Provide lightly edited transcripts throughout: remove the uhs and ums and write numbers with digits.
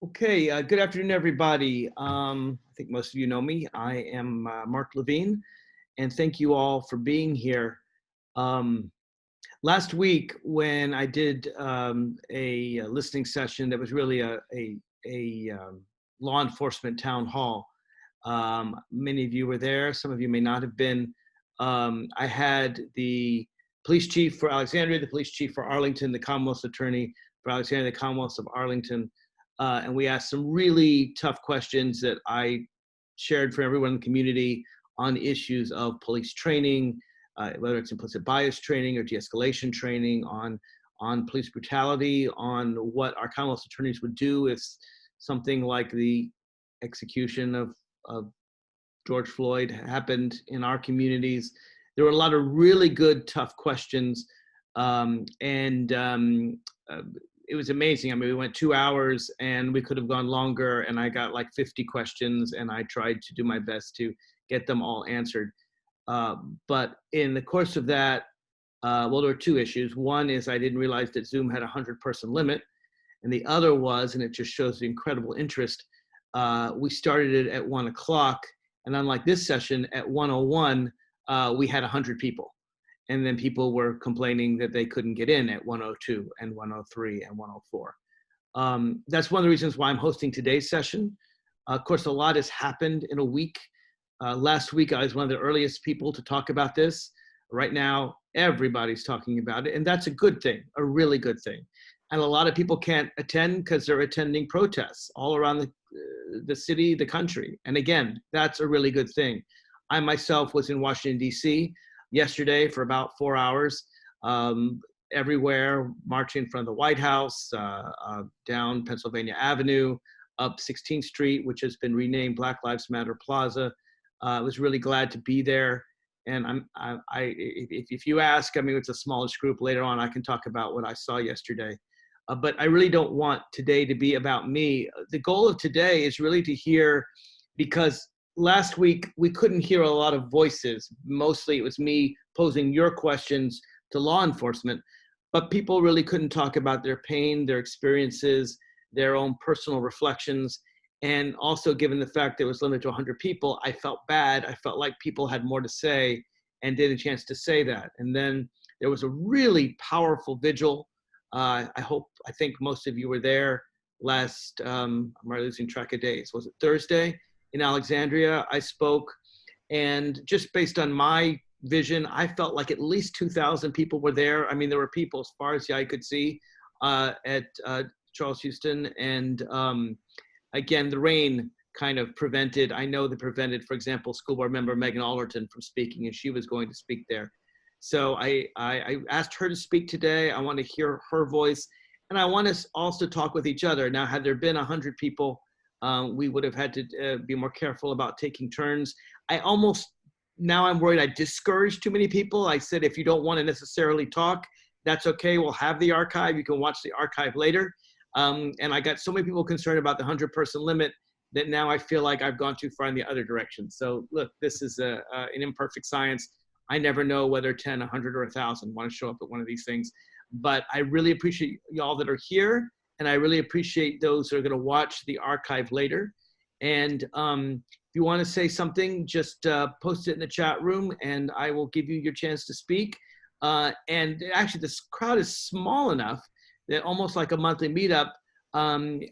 Okay, good afternoon, everybody. I think most of you know me. I am Mark Levine, and thank you all for being here. Um, Last week, when I did a listening session that was really a law enforcement town hall, many of you were there. Some of you may not have been. I had the police chief for Alexandria, the police chief for Arlington, the Commonwealth's attorney for Alexandria, the Commonwealth of Arlington, and we asked some really tough questions that I shared for everyone in the community on issues of police training, whether it's implicit bias training or de-escalation training, on police brutality, on what our Commonwealth attorneys would do if something like the execution of George Floyd happened in our communities. There were a lot of really good, tough questions. And It was amazing. I mean, we went 2 hours and we could have gone longer, and I got like 50 questions, and I tried to do my best to get them all answered. But in the course of that, well, there were two issues. One is I didn't realize that Zoom had a 100-person limit. And the other was, and it just shows the incredible interest, we started it at 1 o'clock. And unlike this session, at 1:01, we had 100 people. And then people were complaining that they couldn't get in at 1:02 and 1:03 and 1:04. That's one of the reasons why I'm hosting today's session. Of course, a lot has happened in a week. Last week, I was one of the earliest people to talk about this. Right now, everybody's talking about it, and that's a good thing, a really good thing. And a lot of people can't attend because they're attending protests all around the city, the country. And again, that's a really good thing. I myself was in Washington, D.C. yesterday for about 4 hours, everywhere, marching in front of the White House, down Pennsylvania Avenue, up 16th Street, which has been renamed Black Lives Matter Plaza. I was really glad to be there. And if you ask, I mean, it's a smallish group. Later on, I can talk about what I saw yesterday. But I really don't want today to be about me. The goal of today is really to hear, because last week we couldn't hear a lot of voices. Mostly it was me posing your questions to law enforcement, but people really couldn't talk about their pain, their experiences, their own personal reflections. And also, given the fact that it was limited to 100 people, I felt bad. I felt like people had more to say and did a chance to say that. And then there was a really powerful vigil. I think most of you were there last, I'm already losing track of days. Was it Thursday in Alexandria? I spoke, and just based on my vision, I felt like at least 2,000 people were there. I mean, there were people as far as the eye could see at Charles Houston. And again, the rain kind of prevented, I know that prevented, for example, school board member Megan Alderton from speaking, and she was going to speak there. So I asked her to speak today. I want to hear her voice, and I want us also to talk with each other. Now, had there been 100 people, we would have had to be more careful about taking turns. Now I'm worried I discouraged too many people. I said, if you don't want to necessarily talk, that's okay. We'll have the archive. You can watch the archive later. And I got so many people concerned about the 100-person limit that now I feel like I've gone too far in the other direction. So look, this is an imperfect science. I never know whether 10, 100, or 1,000 want to show up at one of these things. But I really appreciate y'all that are here, and I really appreciate those that are going to watch the archive later. And if you want to say something, just post it in the chat room, and I will give you your chance to speak. And actually, this crowd is small enough that almost like a monthly meetup, when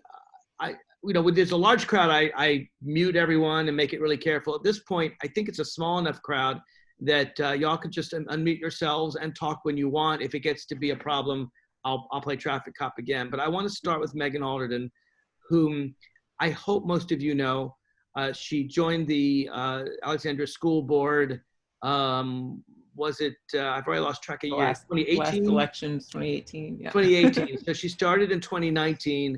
there's a large crowd, I mute everyone and make it really careful. At this point, I think it's a small enough crowd that y'all could just unmute yourselves and talk when you want. If it gets to be a problem, I'll play traffic cop again. But I want to start with Megan Alderton, whom I hope most of you know. She joined the Alexandria School Board. Was it, I've already lost track of year, 2018? Last elections, 2018, yeah. 2018, so she started in 2019.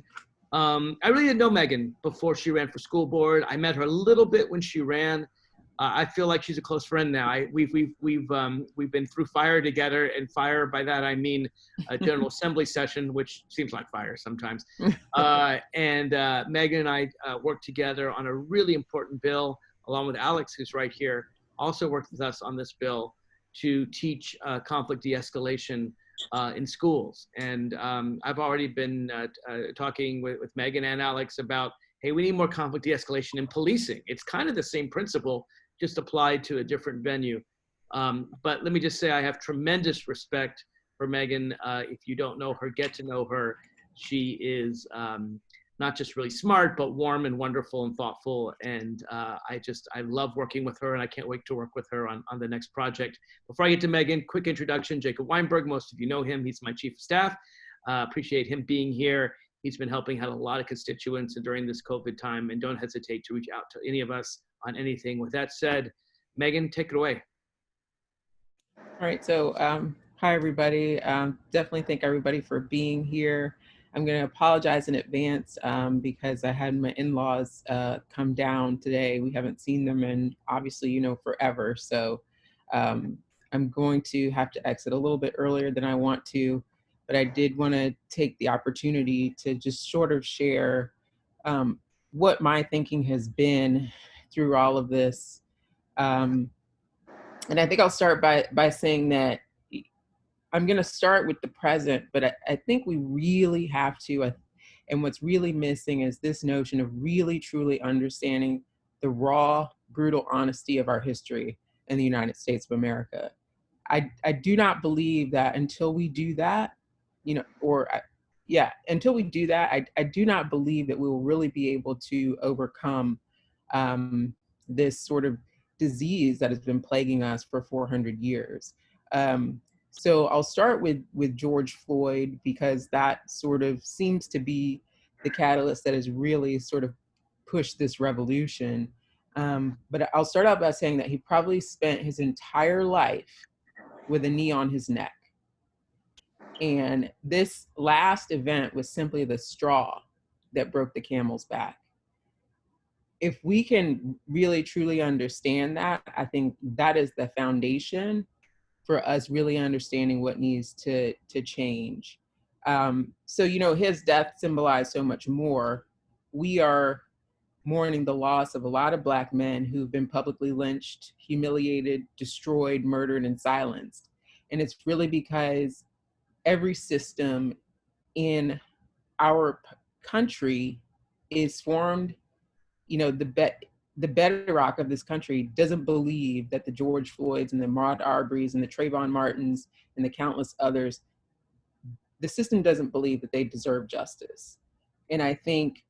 I really didn't know Megan before she ran for school board. I met her a little bit when she ran. I feel like she's a close friend now. We've been through fire together, and fire, by that I mean a General Assembly session, which seems like fire sometimes. And Megan and I worked together on a really important bill, along with Alex, who's right here, also worked with us on this bill to teach conflict de-escalation in schools. And I've already been talking with Megan and Alex about, hey, we need more conflict de-escalation in policing. It's kind of the same principle, just applied to a different venue. But let me just say, I have tremendous respect for Megan. If you don't know her, get to know her. She is not just really smart, but warm and wonderful and thoughtful. And I love working with her, and I can't wait to work with her on the next project. Before I get to Megan, quick introduction. Jacob Weinberg, most of you know him. He's my chief of staff. Appreciate him being here. He's been helping out a lot of constituents during this COVID time, and don't hesitate to reach out to any of us on anything. With that said, Megan, take it away. All right, so hi everybody. Definitely thank everybody for being here. I'm going to apologize in advance because I had my in-laws come down today. We haven't seen them in obviously, forever. So I'm going to have to exit a little bit earlier than I want to, but I did want to take the opportunity to just sort of share what my thinking has been through all of this. And I think I'll start by saying that I'm going to start with the present, but I think we really have to, and what's really missing is this notion of really truly understanding the raw, brutal honesty of our history in the United States of America. I do not believe that until we do that, until we do that, I do not believe that we will really be able to overcome this sort of disease that has been plaguing us for 400 years. So I'll start with George Floyd, because that sort of seems to be the catalyst that has really sort of pushed this revolution. But I'll start out by saying that he probably spent his entire life with a knee on his neck. And this last event was simply the straw that broke the camel's back. If we can really truly understand that, I think that is the foundation for us really understanding what needs to change. So, his death symbolized so much more. We are mourning the loss of a lot of Black men who've been publicly lynched, humiliated, destroyed, murdered, and silenced. And it's really because every system in our country is formed, the bedrock of this country doesn't believe that the George Floyds and the Ahmaud Arbery's and the Trayvon Martins and the countless others, the system doesn't believe that they deserve justice. And I think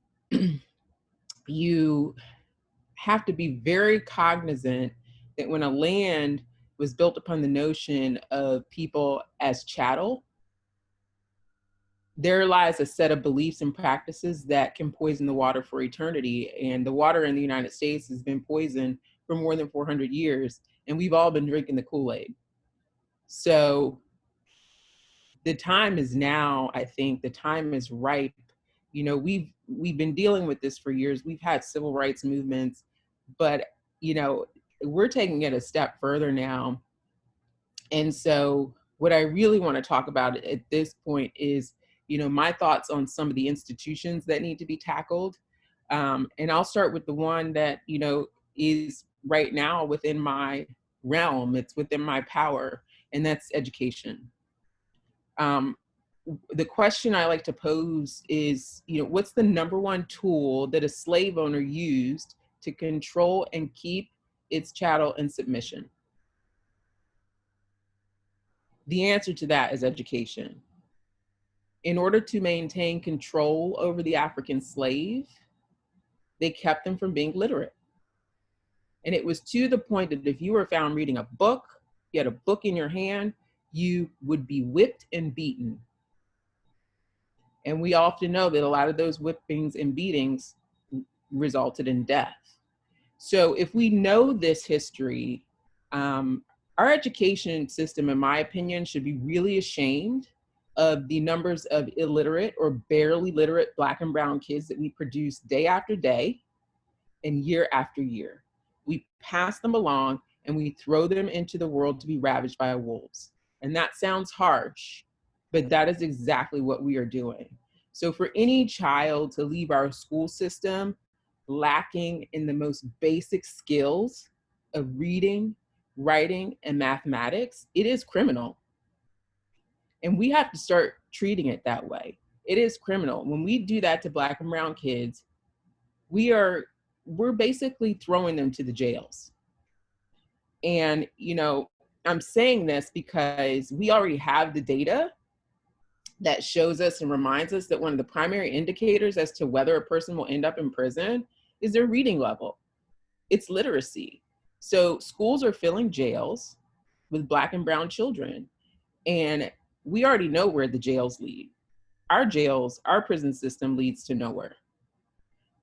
you have to be very cognizant that when a land was built upon the notion of people as chattel, there lies a set of beliefs and practices that can poison the water for eternity. And the water in the United States has been poisoned for more than 400 years, and we've all been drinking the Kool-Aid. So the time is now. I think the time is ripe. We've been dealing with this for years. We've had civil rights movements, but we're taking it a step further now. And so what I really want to talk about at this point is my thoughts on some of the institutions that need to be tackled. And I'll start with the one that, is right now within my realm. It's within my power, and that's education. The question I like to pose is, what's the number one tool that a slave owner used to control and keep its chattel in submission? The answer to that is education. In order to maintain control over the African slave, they kept them from being literate. And it was to the point that if you were found reading a book, you had a book in your hand, you would be whipped and beaten. And we often know that a lot of those whippings and beatings resulted in death. So if we know this history, our education system, in my opinion, should be really ashamed of the numbers of illiterate or barely literate Black and brown kids that we produce day after day and year after year. We pass them along and we throw them into the world to be ravaged by wolves. And that sounds harsh, but that is exactly what we are doing. So for any child to leave our school system lacking in the most basic skills of reading, writing, and mathematics, it is criminal. And we have to start treating it that way. It is criminal. When we do that to Black and brown kids, we're basically throwing them to the jails. And, you know, I'm saying this because we already have the data that shows us and reminds us that one of the primary indicators as to whether a person will end up in prison is their reading level. It's literacy. So schools are filling jails with Black and brown children. And we already know where the jails lead. Our jails, our prison system leads to nowhere.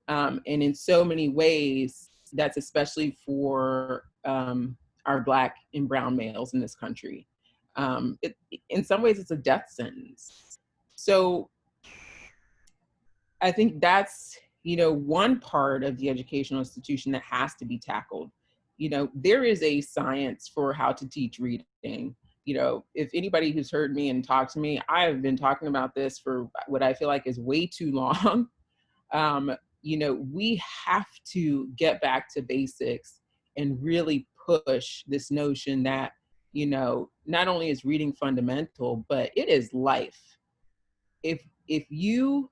And in so many ways, that's especially for our Black and brown males in this country. In some ways, it's a death sentence. So I think that's, you know, one part of the educational institution that has to be tackled. You know, there is a science for how to teach reading. You know, if anybody who's heard me and talked to me, I have been talking about this for what I feel like is way too long. You know, we have to get back to basics and really push this notion that, you know, not only is reading fundamental, but it is life. If you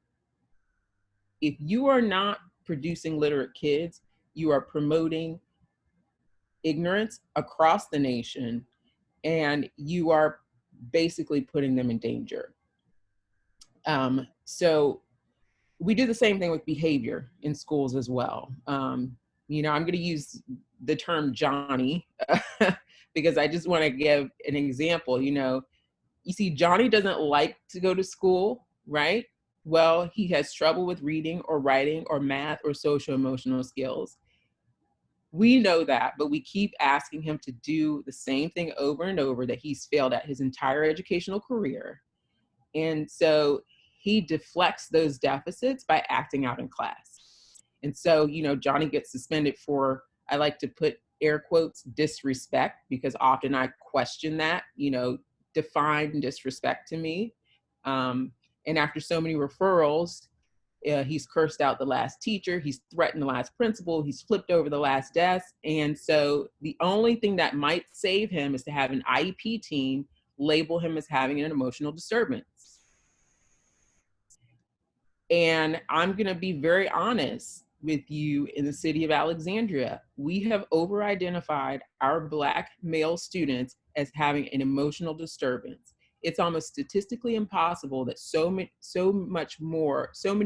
are not producing literate kids, you are promoting ignorance across the nation, and you are basically putting them in danger. So we do the same thing with behavior in schools as well. You know, I'm going to use the term Johnny because I just want to give an example. You know, you see, Johnny doesn't like to go to school, right? Well, he has trouble with reading or writing or math or social emotional skills. We know that, but we keep asking him to do the same thing over and over that he's failed at his entire educational career. And so he deflects those deficits by acting out in class. And so, you know, Johnny gets suspended for, I like to put air quotes, disrespect, because often I question that, you know, define disrespect to me. And after so many referrals, he's cursed out the last teacher, he's threatened the last principal, he's flipped over the last desk. And so the only thing that might save him is to have an IEP team label him as having an emotional disturbance. And I'm going to be very honest with you, in the city of Alexandria, we have over-identified our Black male students as having an emotional disturbance. It's almost statistically impossible that so many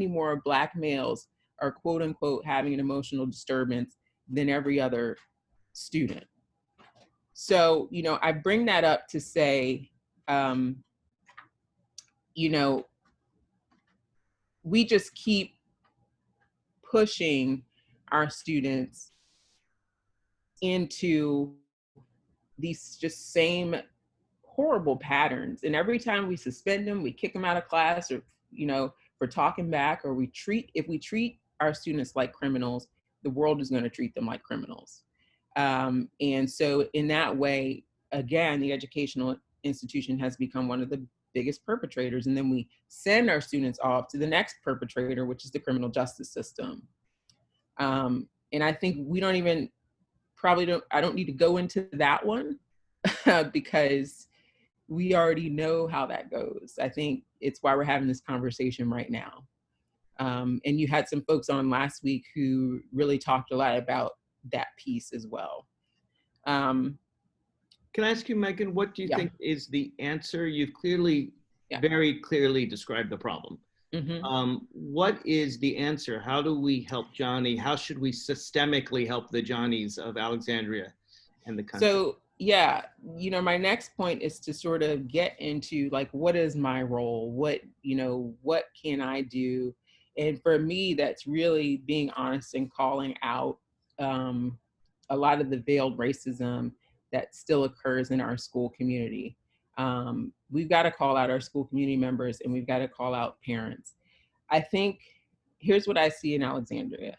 more Black males are quote unquote having an emotional disturbance than every other student. So, you know, I bring that up to say, you know, we just keep pushing our students into these just same horrible patterns. And every time we suspend them, we kick them out of class, or, you know, for talking back, or if we treat our students like criminals, the world is going to treat them like criminals. And so in that way, again, the educational institution has become one of the biggest perpetrators. And then we send our students off to the next perpetrator, which is the criminal justice system. And I think we don't even, I don't need to go into that one because we already know how that goes. I think it's why we're having this conversation right now. And you had some folks on last week who really talked a lot about that piece as well. Can I ask you, Megan, what do you think is the answer? You've clearly, very clearly described the problem. Mm-hmm. What is the answer? How do we help Johnny? How should we systemically help the Johnnies of Alexandria and the country? So, yeah, you know, my next point is to sort of get into like, what is my role? What can I do? And for me, that's really being honest and calling out a lot of the veiled racism that still occurs in our school community. We've got to call out our school community members, and we've got to call out parents. I think here's what I see in Alexandria.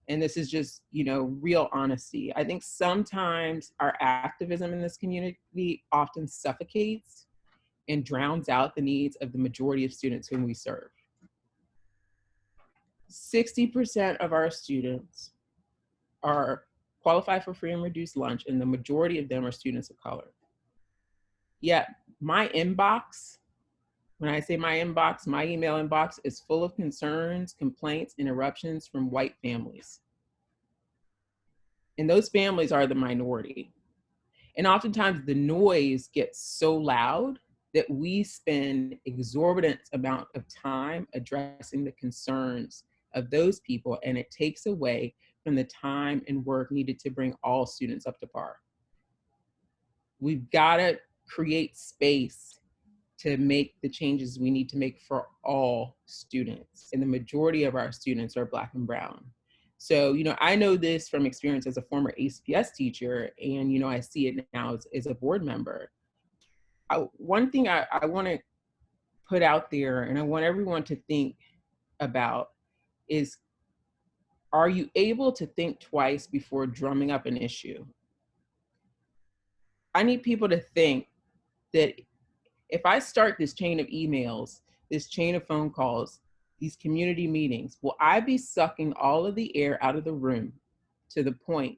And this is just, you know, real honesty. I think sometimes our activism in this community often suffocates and drowns out the needs of the majority of students whom we serve. 60% of our students are qualified for free and reduced lunch, and the majority of them are students of color. Yeah, my inbox, when I say my inbox, my email inbox is full of concerns, complaints, interruptions from white families. And those families are the minority. And oftentimes the noise gets so loud that we spend exorbitant amount of time addressing the concerns of those people, and it takes away from the time and work needed to bring all students up to par. We've got to create space to make the changes we need to make for all students. And the majority of our students are Black and Brown. So, I know this from experience as a former ACPS teacher, and, I see it now as a board member. One thing I want to put out there, and I want everyone to think about, is, are you able to think twice before drumming up an issue? I need people to think that if I start this chain of emails, this chain of phone calls, these community meetings, will I be sucking all of the air out of the room to the point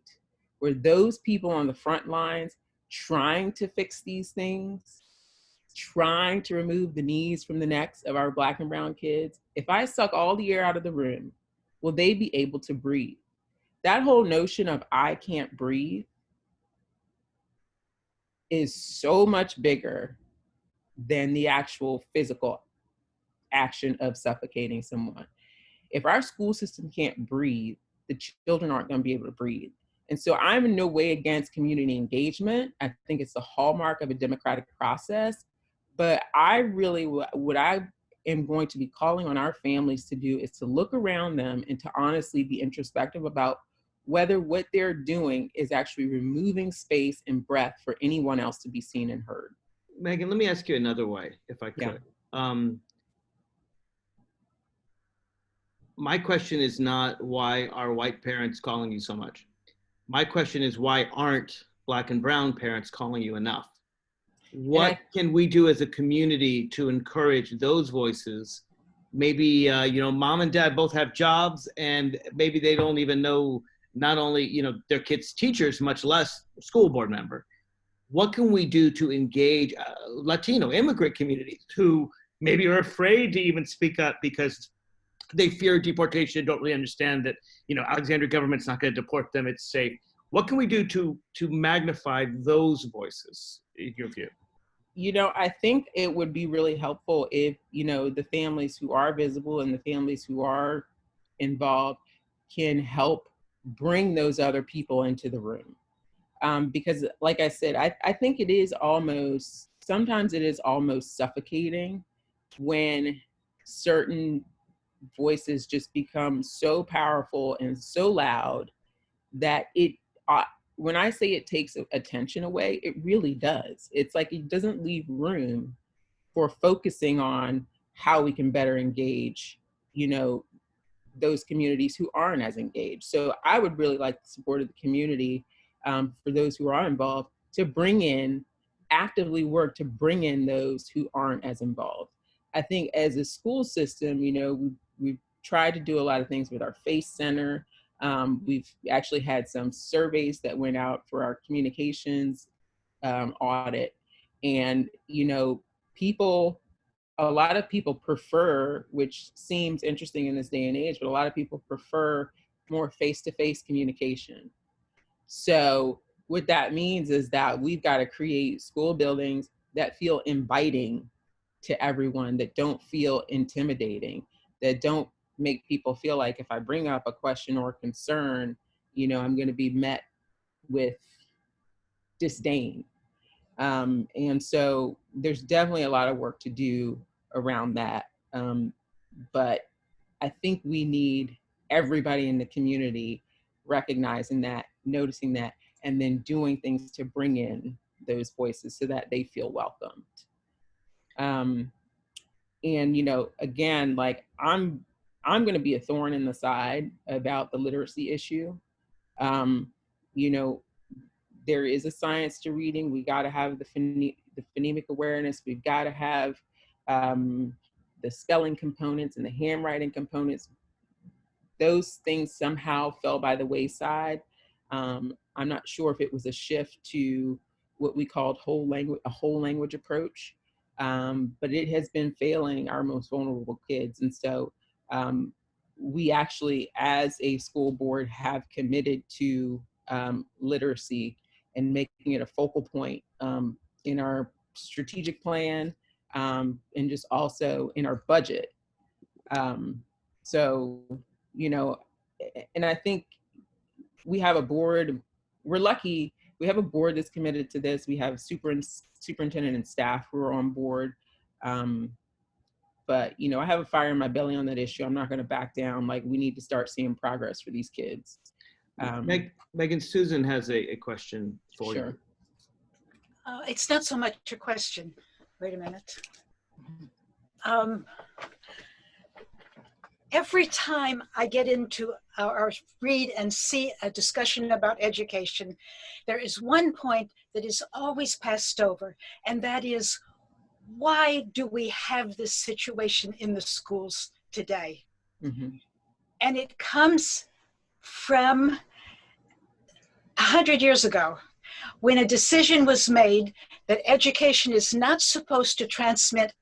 where those people on the front lines trying to fix these things, trying to remove the knees from the necks of our Black and brown kids, if I suck all the air out of the room, will they be able to breathe? That whole notion of I can't breathe is so much bigger than the actual physical action of suffocating someone. If our school system can't breathe, the children aren't going to be able to breathe. And so I'm in no way against community engagement. I think it's the hallmark of a democratic process. But I really, what I am going to be calling on our families to do is to look around them and to honestly be introspective about whether what they're doing is actually removing space and breath for anyone else to be seen and heard. Megan, let me ask you another way, if I Yeah. could. My question is not why are white parents calling you so much? My question is why aren't Black and brown parents calling you enough? What can we do as a community to encourage those voices? Maybe, mom and dad both have jobs and maybe they don't even know not only, their kids' teachers, much less school board member. What can we do to engage Latino immigrant communities who maybe are afraid to even speak up because they fear deportation, don't really understand that, Alexandria government's not going to deport them, it's safe. What can we do to magnify those voices, in your view? I think it would be really helpful if, the families who are visible and the families who are involved can help bring those other people into the room. Because like I said, I think sometimes it is almost suffocating when certain voices just become so powerful and so loud that when I say it takes attention away, it really does. It's like it doesn't leave room for focusing on how we can better engage, those communities who aren't as engaged. So I would really like the support of the community, for those who are involved, to actively work to bring in those who aren't as involved. I think as a school system, we've tried to do a lot of things with our FACE Center. We've actually had some surveys that went out for our communications audit. And, a lot of people prefer, which seems interesting in this day and age, but a lot of people prefer more face-to-face communication. So what that means is that we've got to create school buildings that feel inviting to everyone, that don't feel intimidating, that don't make people feel like if I bring up a question or concern, I'm going to be met with disdain. And so there's definitely a lot of work to do around that. But I think we need everybody in the community recognizing that, noticing that, and then doing things to bring in those voices so that they feel welcomed. And again, like I'm going to be a thorn in the side about the literacy issue. You know, there is a science to reading. We got to have the phonemic awareness. We've got to have the spelling components and the handwriting components. Those things somehow fell by the wayside. I'm not sure if it was a shift to what we called a whole language approach. But it has been failing our most vulnerable kids. And so we actually, as a school board, have committed to literacy and making it a focal point in our strategic plan, and just also in our budget. So, you know, and I think we have a board, we're lucky, we have a board that's committed to this. We have superintendent and staff who are on board. But, you know, I have a fire in my belly on that issue. I'm not going to back down. Like, we need to start seeing progress for these kids. Megan, Susan has a question for Sure. you. It's not so much a question. Wait a minute. Every time I get into or read and see a discussion about education, there is one point that is always passed over, and that is, why do we have this situation in the schools today? Mm-hmm. And it comes from 100 years ago, when a decision was made that education is not supposed to transmit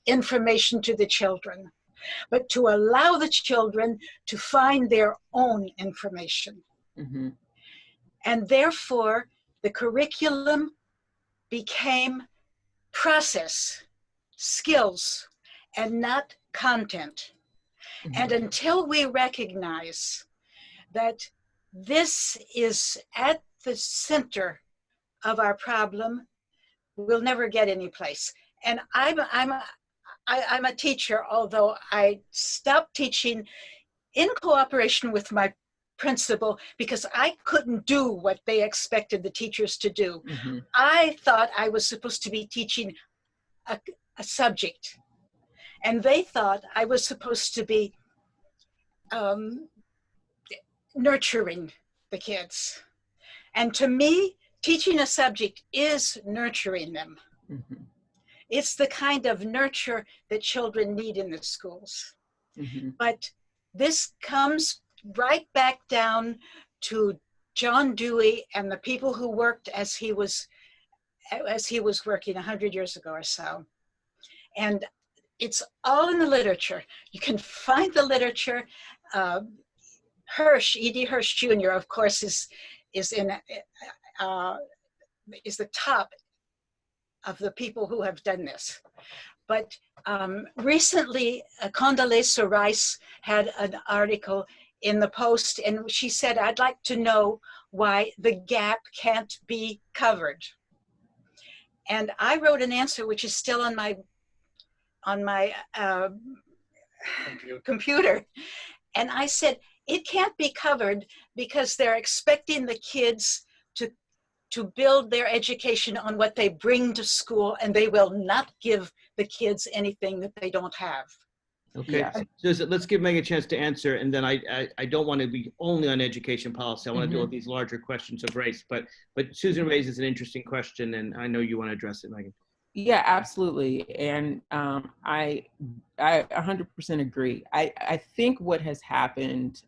information to the children, but to allow the children to find their own information. Mm-hmm. And therefore, the curriculum became process, skills, and not content. Mm-hmm. And until we recognize that this is at the center of our problem, we'll never get any place. And I'm a teacher, although I stopped teaching in cooperation with my principal because I couldn't do what they expected the teachers to do. Mm-hmm. I thought I was supposed to be teaching a subject, and they thought I was supposed to be nurturing the kids. And to me, teaching a subject is nurturing them. Mm-hmm. It's the kind of nurture that children need in the schools. Mm-hmm. But this comes right back down to John Dewey and the people who worked as he was working 100 years ago or so. And it's all in the literature. You can find the literature. Hirsch, E.D. Hirsch Jr., of course, is the top of the people who have done this. But recently, Condoleezza Rice had an article in the Post, and she said, I'd like to know why the gap can't be covered. And I wrote an answer, which is still on my computer. And I said, it can't be covered because they're expecting the kids to build their education on what they bring to school, and they will not give the kids anything that they don't have. Okay, Yeah. so let's give Megan a chance to answer, and then I don't want to be only on education policy. I want to deal with these larger questions of race, but Susan raises an interesting question, and I know you want to address it, Megan. Yeah, absolutely. And I 100% agree. I think what has happened,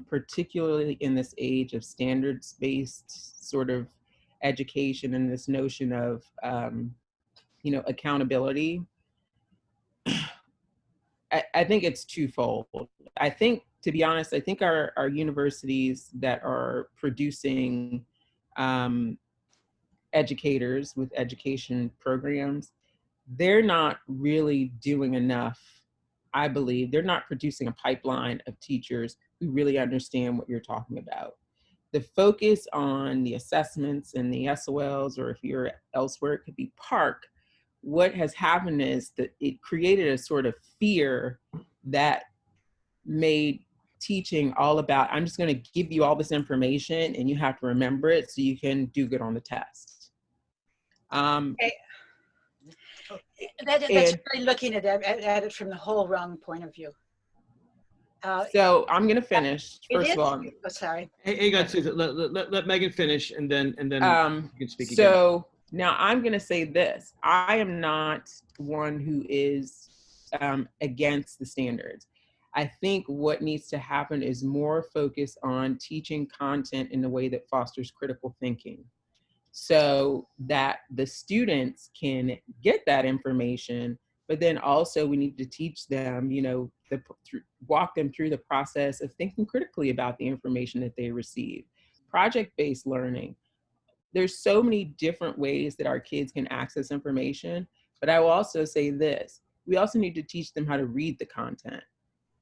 particularly in this age of standards-based sort of education and this notion of, accountability, I think it's twofold. I think, to be honest, I think our universities that are producing educators with education programs, they're not really doing enough. I believe they're not producing a pipeline of teachers who really understand what you're talking about. The focus on the assessments and the SOLs, or if you're elsewhere, it could be PARCC. What has happened is that it created a sort of fear that made teaching all about, I'm just going to give you all this information and you have to remember it so you can do good on the test. That's really looking at it from the whole wrong point of view. So I'm going to finish. First of all, oh, sorry. Hey, guys, Susan, let Megan finish, and then you can speak again. So now I'm going to say this. I am not one who is against the standards. I think what needs to happen is more focus on teaching content in a way that fosters critical thinking. so that the students can get that information. But then also we need to teach them, walk them through the process of thinking critically about the information that they receive. Project-based learning. There's so many different ways that our kids can access information, but I will also say this, we also need to teach them how to read the content,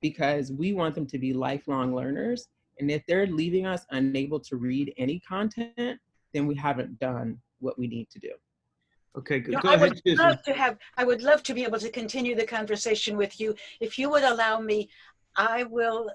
because we want them to be lifelong learners. And if they're leaving us unable to read any content, then we haven't done what we need to do. Okay, You know, go ahead, Susan. I would love to be able to continue the conversation with you. If you would allow me, I will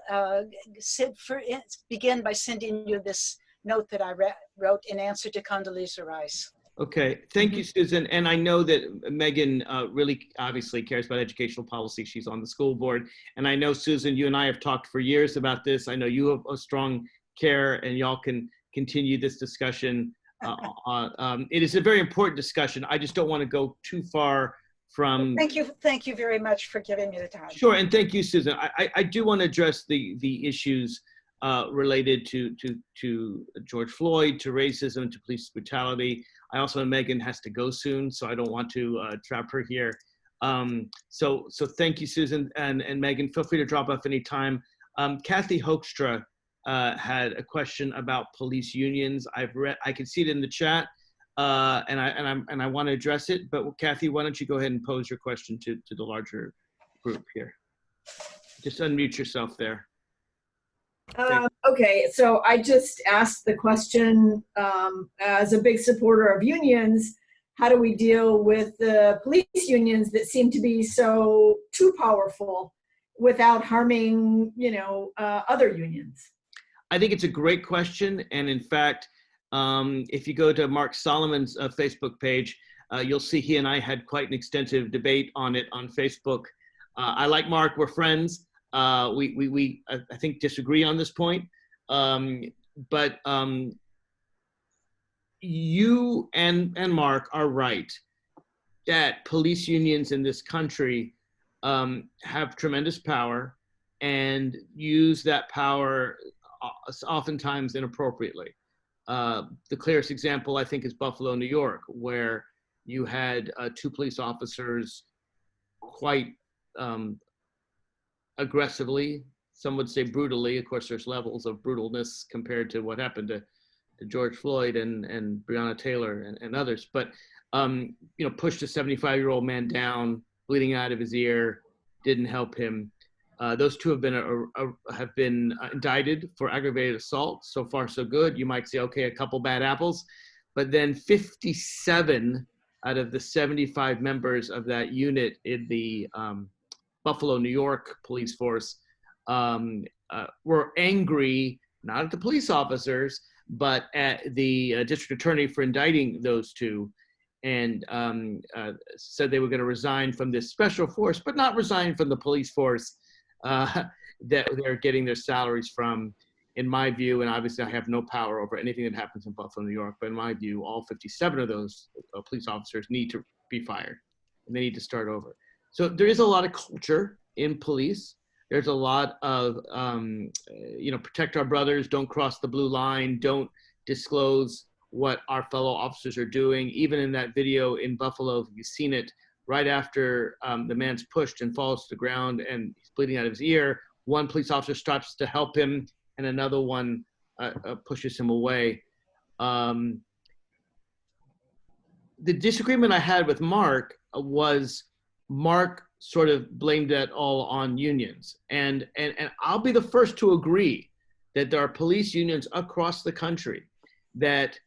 begin by sending you this note that I wrote in answer to Condoleezza Rice. Okay, thank you, Susan. And I know that Megan really obviously cares about educational policy. She's on the school board. And I know, Susan, you and I have talked for years about this. I know you have a strong care, and y'all can continue this discussion. It is a very important discussion. I just don't want to go too far from. Thank you very much for giving me the time. Sure, and thank you, Susan. I do want to address the issues related to George Floyd, to racism, to police brutality. I also know Megan has to go soon, so I don't want to trap her here. So thank you, Susan and Megan. Feel free to drop off anytime. Kathy Hoekstra had a question about police unions. I can see it in the chat, and I want to address it. But Kathy, why don't you go ahead and pose your question to the larger group here? Just unmute yourself there. Okay, so I just asked the question, as a big supporter of unions, how do we deal with the police unions that seem to be so too powerful without harming, other unions? I think it's a great question. And in fact, if you go to Mark Solomon's Facebook page, you'll see he and I had quite an extensive debate on it on Facebook. I like Mark, we're friends. We I think disagree on this point, but you and Mark are right that police unions in this country have tremendous power and use that power oftentimes inappropriately. The clearest example, I think, is Buffalo, New York, where you had 2 police officers quite aggressively, some would say brutally. Of course, there's levels of brutalness compared to what happened to George Floyd and Breonna Taylor and others. But pushed a 75-year-old man down, bleeding out of his ear, didn't help him. Those 2 have been indicted for aggravated assault. So far, so good. You might say, okay, a couple bad apples, but then 57 out of the 75 members of that unit in the Buffalo, New York police force were angry, not at the police officers, but at the district attorney for indicting those 2, and said they were going to resign from this special force, but not resign from the police force that they're getting their salaries from. In my view, and obviously I have no power over anything that happens in Buffalo, New York, but in my view, all 57 of those police officers need to be fired, and they need to start over. So there is a lot of culture in police. There's a lot of, protect our brothers, don't cross the blue line, don't disclose what our fellow officers are doing. Even in that video in Buffalo, if you've seen it, right after the man's pushed and falls to the ground and he's bleeding out of his ear, one police officer stops to help him and another one pushes him away. The disagreement I had with Mark was Mark sort of blamed that all on unions. And I'll be the first to agree that there are police unions across the country that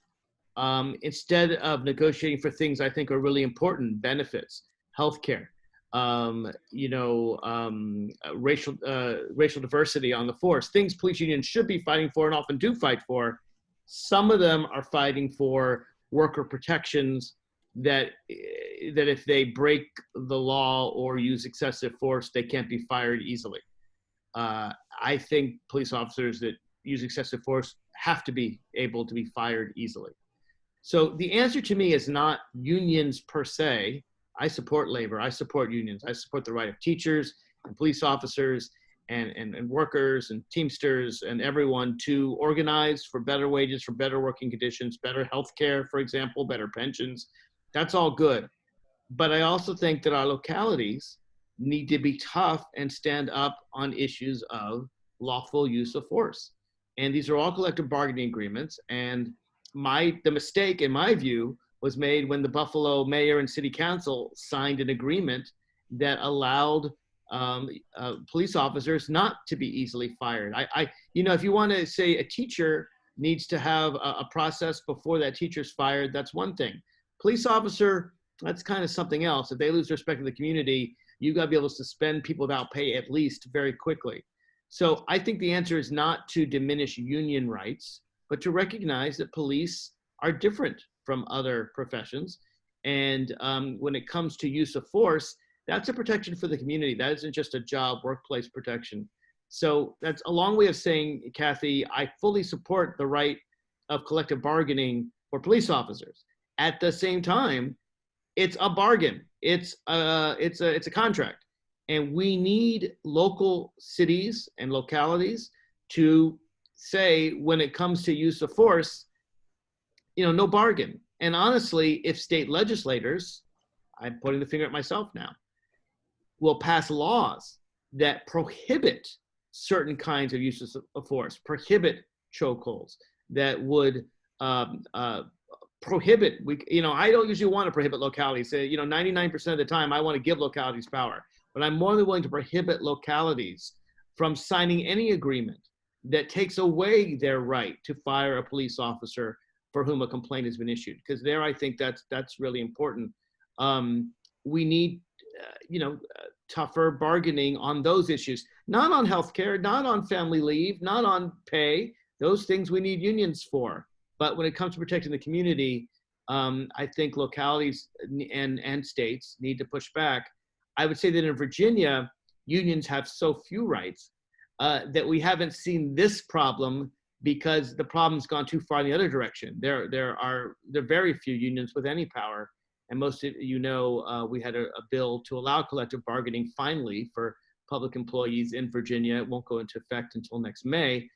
instead of negotiating for things I think are really important, benefits, healthcare, racial diversity on the force, things police unions should be fighting for and often do fight for, some of them are fighting for worker protections that if they break the law or use excessive force, they can't be fired easily. I think police officers that use excessive force have to be able to be fired easily. So the answer to me is not unions per se. I support labor, I support unions, I support the right of teachers and police officers and workers and Teamsters and everyone to organize for better wages, for better working conditions, better health care, for example, better pensions. That's all good. But I also think that our localities need to be tough and stand up on issues of lawful use of force. And these are all collective bargaining agreements. And the mistake, in my view, was made when the Buffalo mayor and city council signed an agreement that allowed police officers not to be easily fired. If you want to say a teacher needs to have a process before that teacher's fired, that's one thing. Police officer, that's kind of something else. If they lose respect in the community, you got to be able to suspend people without pay at least very quickly. So I think the answer is not to diminish union rights, but to recognize that police are different from other professions. And when it comes to use of force, that's a protection for the community. That isn't just a job, workplace protection. So that's a long way of saying, Kathy, I fully support the right of collective bargaining for police officers. At the same time, it's a bargain. It's a contract. And we need local cities and localities to say, when it comes to use of force, no bargain. And honestly, if state legislators, I'm pointing the finger at myself now, will pass laws that prohibit certain kinds of uses of force, prohibit chokeholds, that would prohibit, I don't usually want to prohibit localities. 99% of the time I want to give localities power, but I'm more than willing to prohibit localities from signing any agreement that takes away their right to fire a police officer for whom a complaint has been issued. Because there, I think that's really important. We need, tougher bargaining on those issues, not on healthcare, not on family leave, not on pay. Those things we need unions for. But when it comes to protecting the community, I think localities and states need to push back. I would say that in Virginia, unions have so few rights that we haven't seen this problem, because the problem's gone too far in the other direction. There are very few unions with any power. And most of we had a bill to allow collective bargaining finally for public employees in Virginia. It won't go into effect until next May.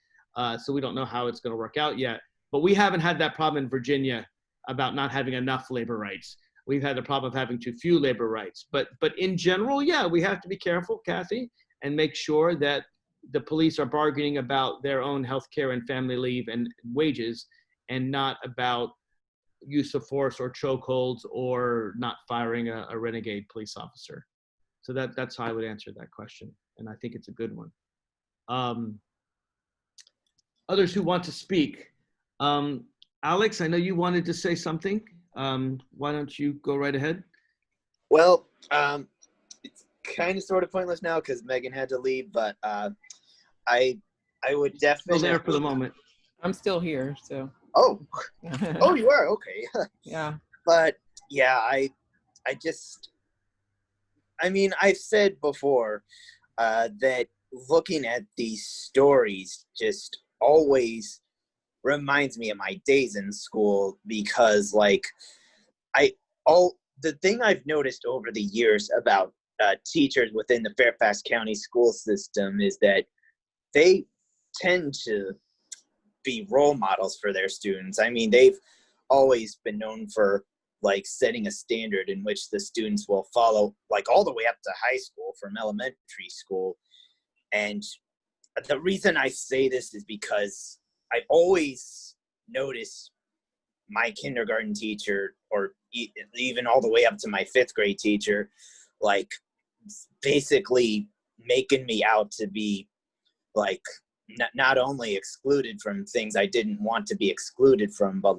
So we don't know how it's going to work out yet. But we haven't had that problem in Virginia about not having enough labor rights. We've had the problem of having too few labor rights. But in general, yeah, we have to be careful, Kathy, and make sure that the police are bargaining about their own health care and family leave and wages, and not about use of force or chokeholds or not firing a renegade police officer. So that's how I would answer that question. And I think it's a good one. Others who want to speak. Alex, I know you wanted to say something. Why don't you go right ahead? Well, it's kind of sort of pointless now because Megan had to leave, but I would definitely. Still there for the moment. I'm still here, so. Oh, you are? Okay. Yeah. But yeah, I've said before that looking at these stories just always reminds me of my days in school, because the thing I've noticed over the years about teachers within the Fairfax County school system is that they tend to be role models for their students. I mean, they've always been known for setting a standard in which the students will follow, all the way up to high school from elementary school. And the reason I say this is because I always notice my kindergarten teacher, or even all the way up to my 5th grade teacher, basically making me out to be not only excluded from things I didn't want to be excluded from, but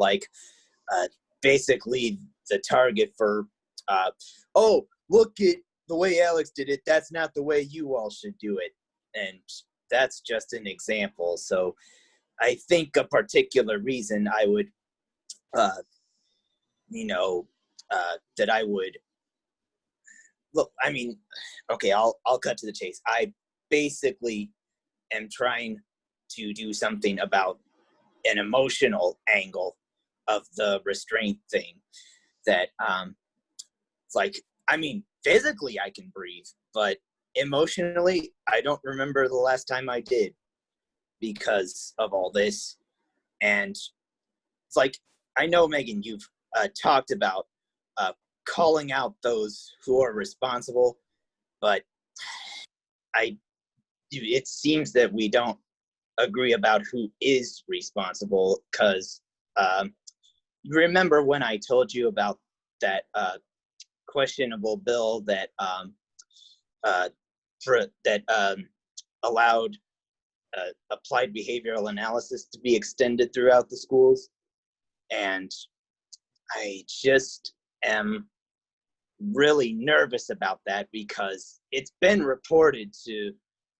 basically the target for, oh, look at the way Alex did it. That's not the way you all should do it. And that's just an example. So I think a particular reason I would, that I would look, I mean, okay, I'll cut to the chase. I basically am trying to do something about an emotional angle of the restraint thing, that physically I can breathe, but emotionally, I don't remember the last time I did because of all this. And it's like, I know, Megan, you've talked about calling out those who are responsible, but it seems that we don't agree about who is responsible, because you remember when I told you about that questionable bill that allowed applied behavioral analysis to be extended throughout the schools? And I just am really nervous about that, because it's been reported to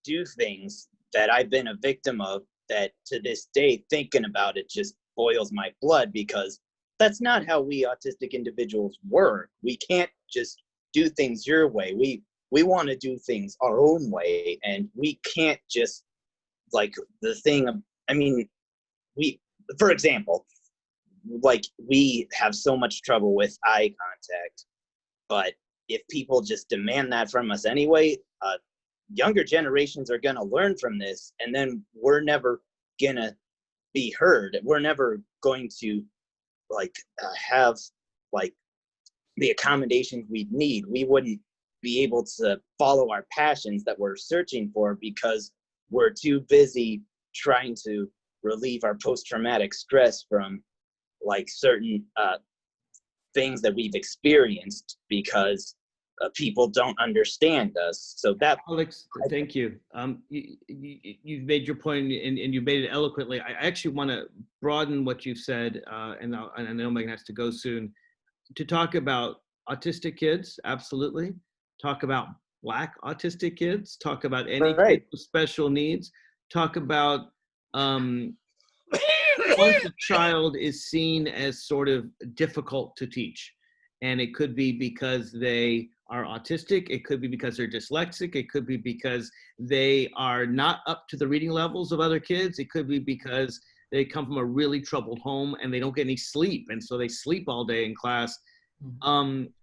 do things that I've been a victim of, that to this day, thinking about it just boils my blood, because that's not how we autistic individuals work. We can't just do things your way. We want to do things our own way, and we can't just, like, the thing of, I mean, for example, like, we have so much trouble with eye contact, but if people just demand that from us anyway, younger generations are going to learn from this, and then we're never going to be heard. We're never going to have like the accommodations we need. We wouldn't be able to follow our passions that we're searching for, because we're too busy trying to relieve our post-traumatic stress from like certain things that we've experienced, because people don't understand us. So that, Alex, thank you. You've made your point, and you made it eloquently. I actually want to broaden what you've said, and I know Megan has to go soon, to talk about autistic kids, absolutely. Talk about Black autistic kids, talk about any right. kid with special needs, talk about once a child is seen as sort of difficult to teach, and it could be because they are autistic, it could be because they're dyslexic, it could be because they are not up to the reading levels of other kids, it could be because they come from a really troubled home and they don't get any sleep, and so they sleep all day in class.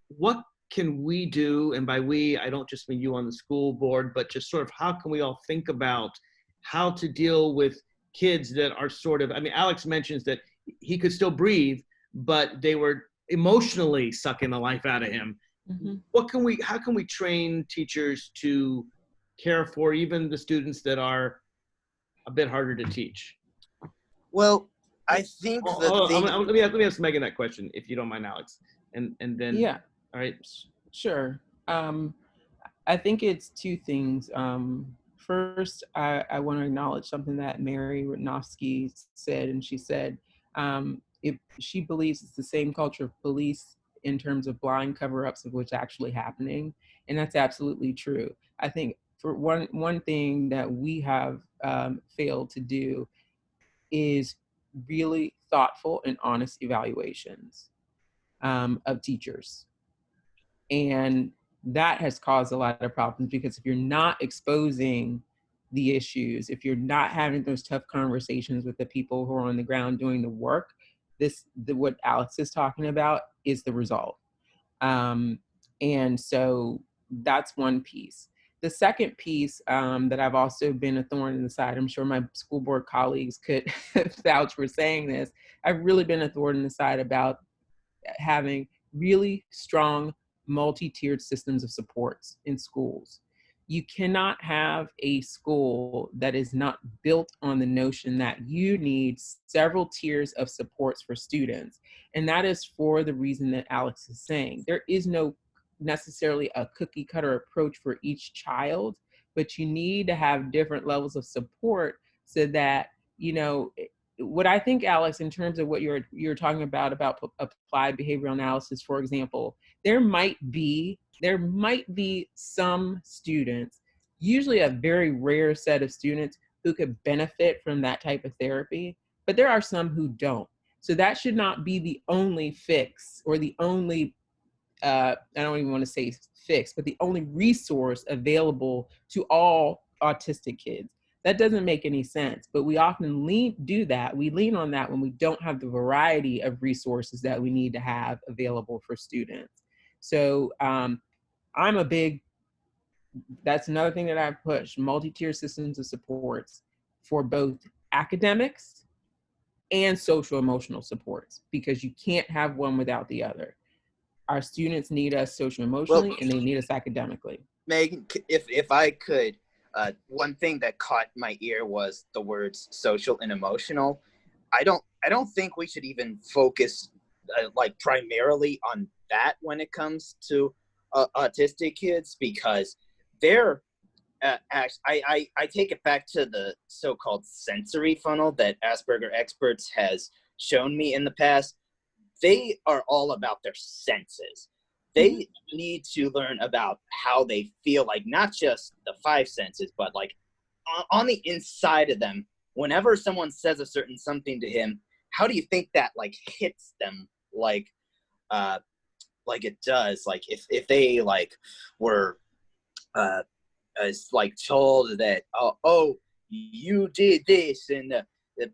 What can we do? And by we, I don't just mean you on the school board, but just sort of how can we all think about how to deal with kids that are sort of, I mean, Alex mentions that he could still breathe, but they were emotionally sucking the life out of him. How can we train teachers to care for even the students that are a bit harder to teach? Well, I think let me ask Megan that question, if you don't mind, Alex, and then Yeah. All right. Sure. I think it's two things. First, I want to acknowledge something that Mary Rudnofsky said, and she said if she believes it's the same culture of police in terms of blind cover-ups of what's actually happening, and that's absolutely true. I think for one thing that we have failed to do is really thoughtful and honest evaluations of teachers. And that has caused a lot of problems, because if you're not exposing the issues, if you're not having those tough conversations with the people who are on the ground doing the work, what Alex is talking about is the result. And so that's one piece. The second piece that I've also been a thorn in the side, I'm sure my school board colleagues could vouch for saying this, I've really been a thorn in the side about having really strong multi-tiered systems of supports in schools. You cannot have a school that is not built on the notion that you need several tiers of supports for students. And that is for the reason that Alex is saying. There is no necessarily a cookie cutter approach for each child, but you need to have different levels of support so that, you know, what I think, Alex, in terms of what you're talking about applied behavioral analysis, for example, there might be some students, usually a very rare set of students, who could benefit from that type of therapy, but there are some who don't. So that should not be the only fix, or the only, I don't even want to say fix, but the only resource available to all autistic kids. That doesn't make any sense, but we often we lean on that when we don't have the variety of resources that we need to have available for students. So I'm a big that's another thing that I've pushed, multi-tier systems of supports for both academics and social emotional supports, because you can't have one without the other. Our students need us social emotionally and they need us academically. Megan, if I could, one thing that caught my ear was the words social and emotional. I don't think we should even focus like primarily on that when it comes to autistic kids, because they're I take it back to the so-called sensory funnel that Asperger Experts has shown me in the past. They are all about their senses. They need to learn about how they feel, like not just the five senses, but like on the inside of them. Whenever someone says a certain something to him, how do you think that like hits them like it does? Like if they like were as like told that oh you did this, and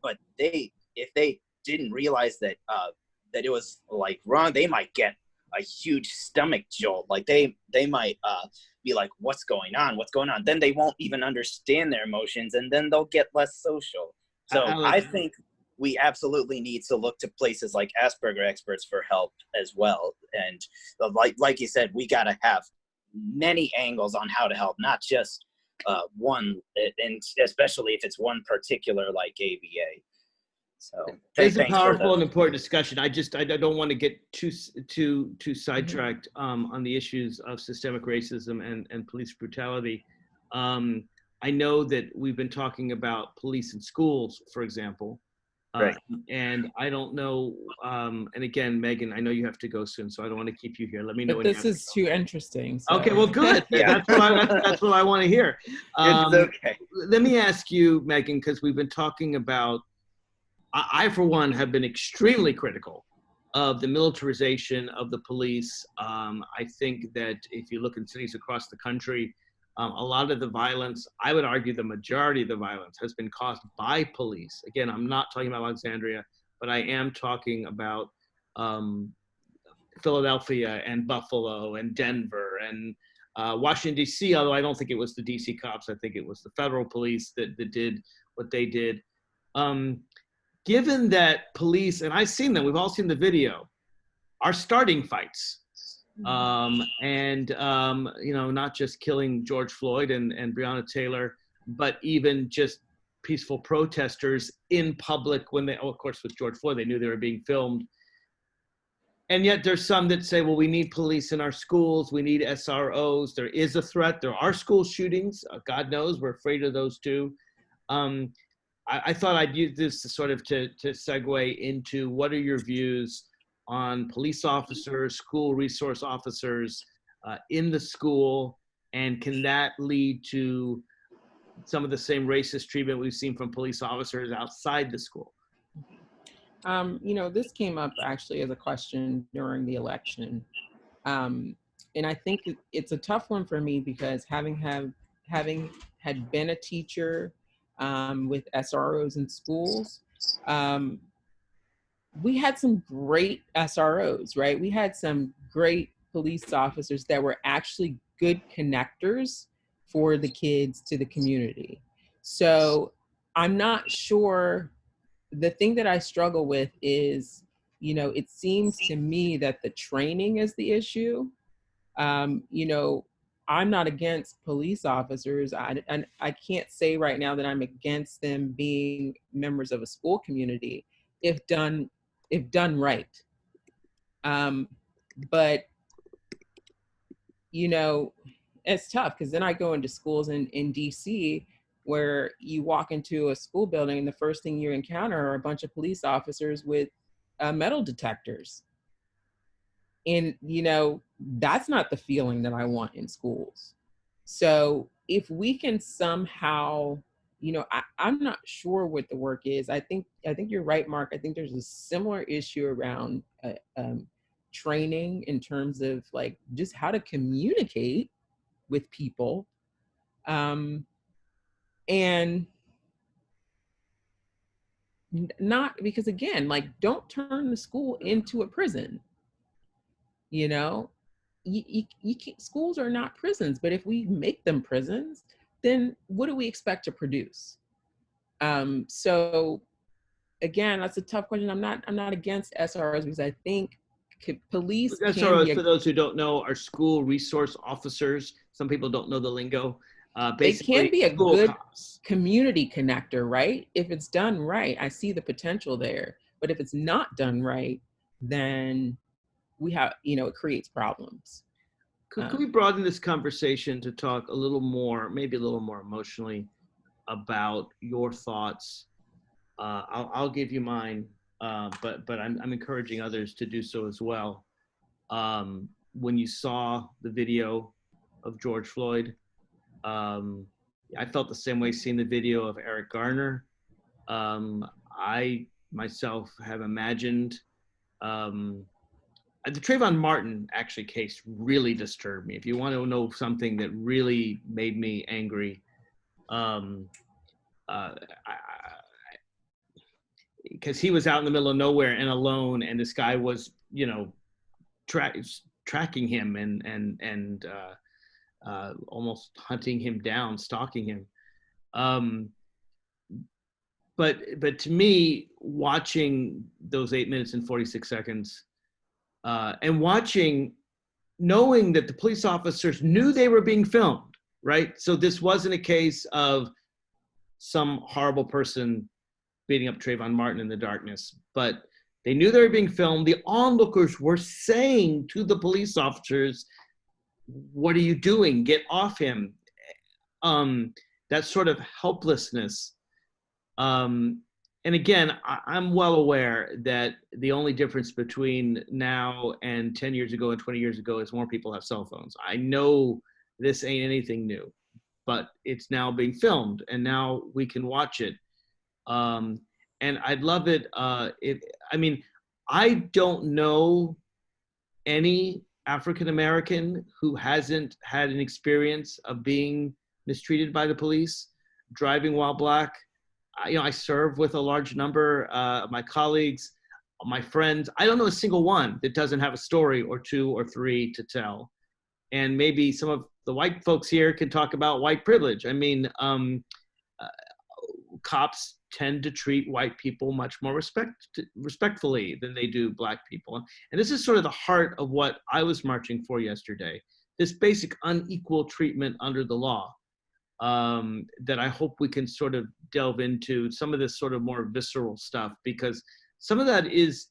but if they didn't realize that that it was like wrong, they might get a huge stomach jolt. Like they might be like, what's going on, then they won't even understand their emotions, and then they'll get less social. So I think we absolutely need to look to places like Asperger Experts for help as well. And like you said, we got to have many angles on how to help, not just one, and especially if it's one particular like ABA. So it's a powerful and important discussion. I don't want to get too sidetracked on the issues of systemic racism and police brutality. I know that we've been talking about police in schools, for example. Right. And I don't know, and again, Megan, I know you have to go soon, so I don't want to keep you here. Let me know. But this is too interesting. So. Okay, well, good. Yeah. That's what I want to hear. It's okay. Let me ask you, Megan, because we've been talking about, I, for one, have been extremely critical of the militarization of the police. I think that if you look in cities across the country, a lot of the violence, I would argue the majority of the violence, has been caused by police. Again, I'm not talking about Alexandria, but I am talking about Philadelphia and Buffalo and Denver and Washington, D.C., although I don't think it was the D.C. cops. I think it was the federal police that did what they did. Given that police, and I've seen them, we've all seen the video, are starting fights. Not just killing George Floyd and Breonna Taylor, but even just peaceful protesters in public when of course, with George Floyd, they knew they were being filmed. And yet there's some that say, well, we need police in our schools. We need SROs. There is a threat. There are school shootings. God knows, we're afraid of those too. I thought I'd use this to sort of to segue into what are your views on police officers, school resource officers in the school, and can that lead to some of the same racist treatment we've seen from police officers outside the school? This came up actually as a question during the election. And I think it's a tough one for me because having had been a teacher with SROs in schools, we had some great SROs, right? We had some great police officers that were actually good connectors for the kids to the community. So I'm not sure. The thing that I struggle with is, it seems to me that the training is the issue. I'm not against police officers. And I can't say right now that I'm against them being members of a school community if done right. But it's tough because then I go into schools in DC where you walk into a school building and the first thing you encounter are a bunch of police officers with metal detectors. And, that's not the feeling that I want in schools. So if we can somehow, I'm not sure what the work is. I think you're right, Mark. I think there's a similar issue around training in terms of like just how to communicate with people. And not because, again, like, don't turn the school into a prison. schools are not prisons, but if we make them prisons, then what do we expect to produce? So again, that's a tough question. I'm not against SROs because I think police can SROs, be for those who don't know, are school resource officers. Some people don't know the lingo. It can be a school good cops. community connector, right? If it's done right, I see the potential there. But if it's not done right, then we have, it creates problems. Could we broaden this conversation to talk a little more, maybe a little more emotionally, about your thoughts? I'll give you mine, but I'm encouraging others to do so as well. When you saw the video of George Floyd, I felt the same way seeing the video of Eric Garner. I myself have imagined the Trayvon Martin actually case really disturbed me. If you want to know something that really made me angry, because he was out in the middle of nowhere and alone, and this guy was, tracking him and almost hunting him down, stalking him. But to me, watching those 8 minutes and 46 seconds, and knowing that the police officers knew they were being filmed, right? So this wasn't a case of some horrible person beating up Trayvon Martin in the darkness, but they knew they were being filmed. The onlookers were saying to the police officers, "What are you doing? Get off him." That sort of helplessness. And again, I'm well aware that the only difference between now and 10 years ago and 20 years ago is more people have cell phones. I know this ain't anything new, but it's now being filmed and now we can watch it. And I'd love it. I don't know any African-American who hasn't had an experience of being mistreated by the police, driving while Black. I serve with a large number of my colleagues, my friends. I don't know a single one that doesn't have a story or two or three to tell. And maybe some of the white folks here can talk about white privilege. Cops tend to treat white people much more respectfully than they do Black people. And this is sort of the heart of what I was marching for yesterday, this basic unequal treatment under the law. That I hope we can sort of delve into some of this sort of more visceral stuff, because some of that is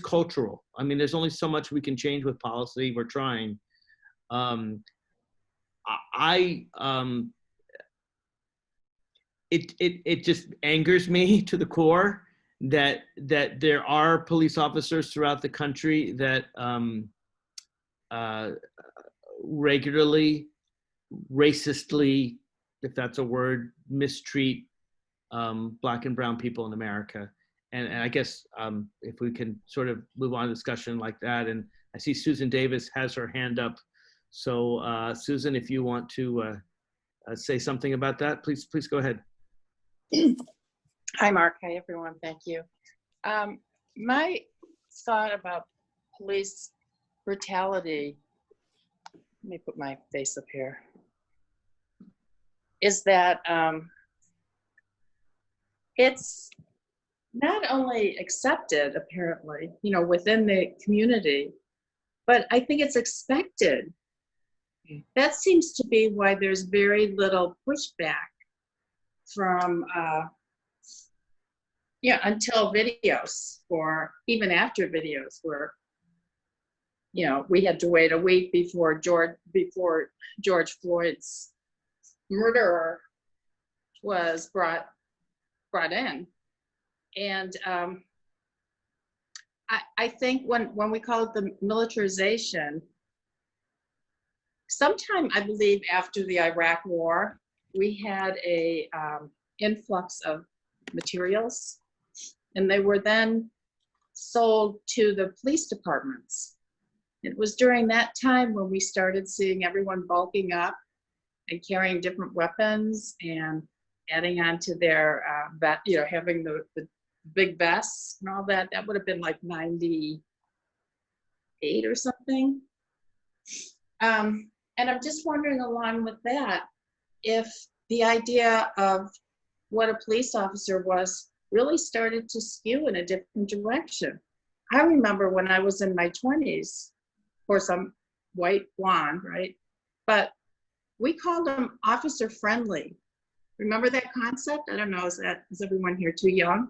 cultural. There's only so much we can change with policy. We're trying. It just angers me to the core that there are police officers throughout the country that regularly, racistly, if that's a word, mistreat Black and brown people in America. And I guess if we can sort of move on to discussion like that. And I see Susan Davis has her hand up. So Susan, if you want to say something about that, please go ahead. Hi, Mark. Hi, everyone. Thank you. My thought about police brutality, let me put my face up here, is that it's not only accepted, apparently, within the community, but I think it's expected. That seems to be why there's very little pushback from, until videos, or even after videos, where, we had to wait a week before George Floyd's murderer was brought in. And I think when we call it the militarization, sometime, I believe, after the Iraq War, we had a influx of materials, and they were then sold to the police departments. It was during that time when we started seeing everyone bulking up and carrying different weapons and adding on to their, having the big vests and all that. That would have been like 98 or something. And I'm just wondering along with that, if the idea of what a police officer was really started to skew in a different direction. I remember when I was in my 20s, of course I'm white blonde, right? But we called them officer friendly. Remember that concept? I don't know, is everyone here too young?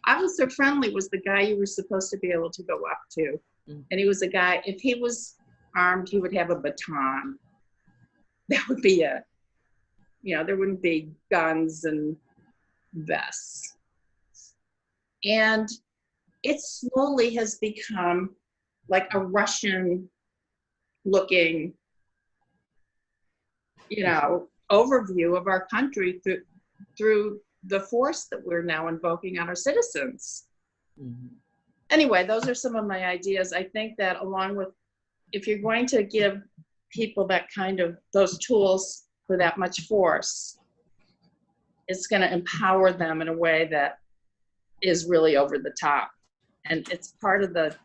Officer friendly was the guy you were supposed to be able to go up to. And he was a guy, if he was armed, he would have a baton. That would be there wouldn't be guns and vests. And it slowly has become like a Russian looking, overview of our country through the force that we're now invoking on our citizens. Mm-hmm. Anyway, those are some of my ideas. I think that along with, if you're going to give people that kind of, those tools for that much force, it's going to empower them in a way that is really over the top. And it's part of the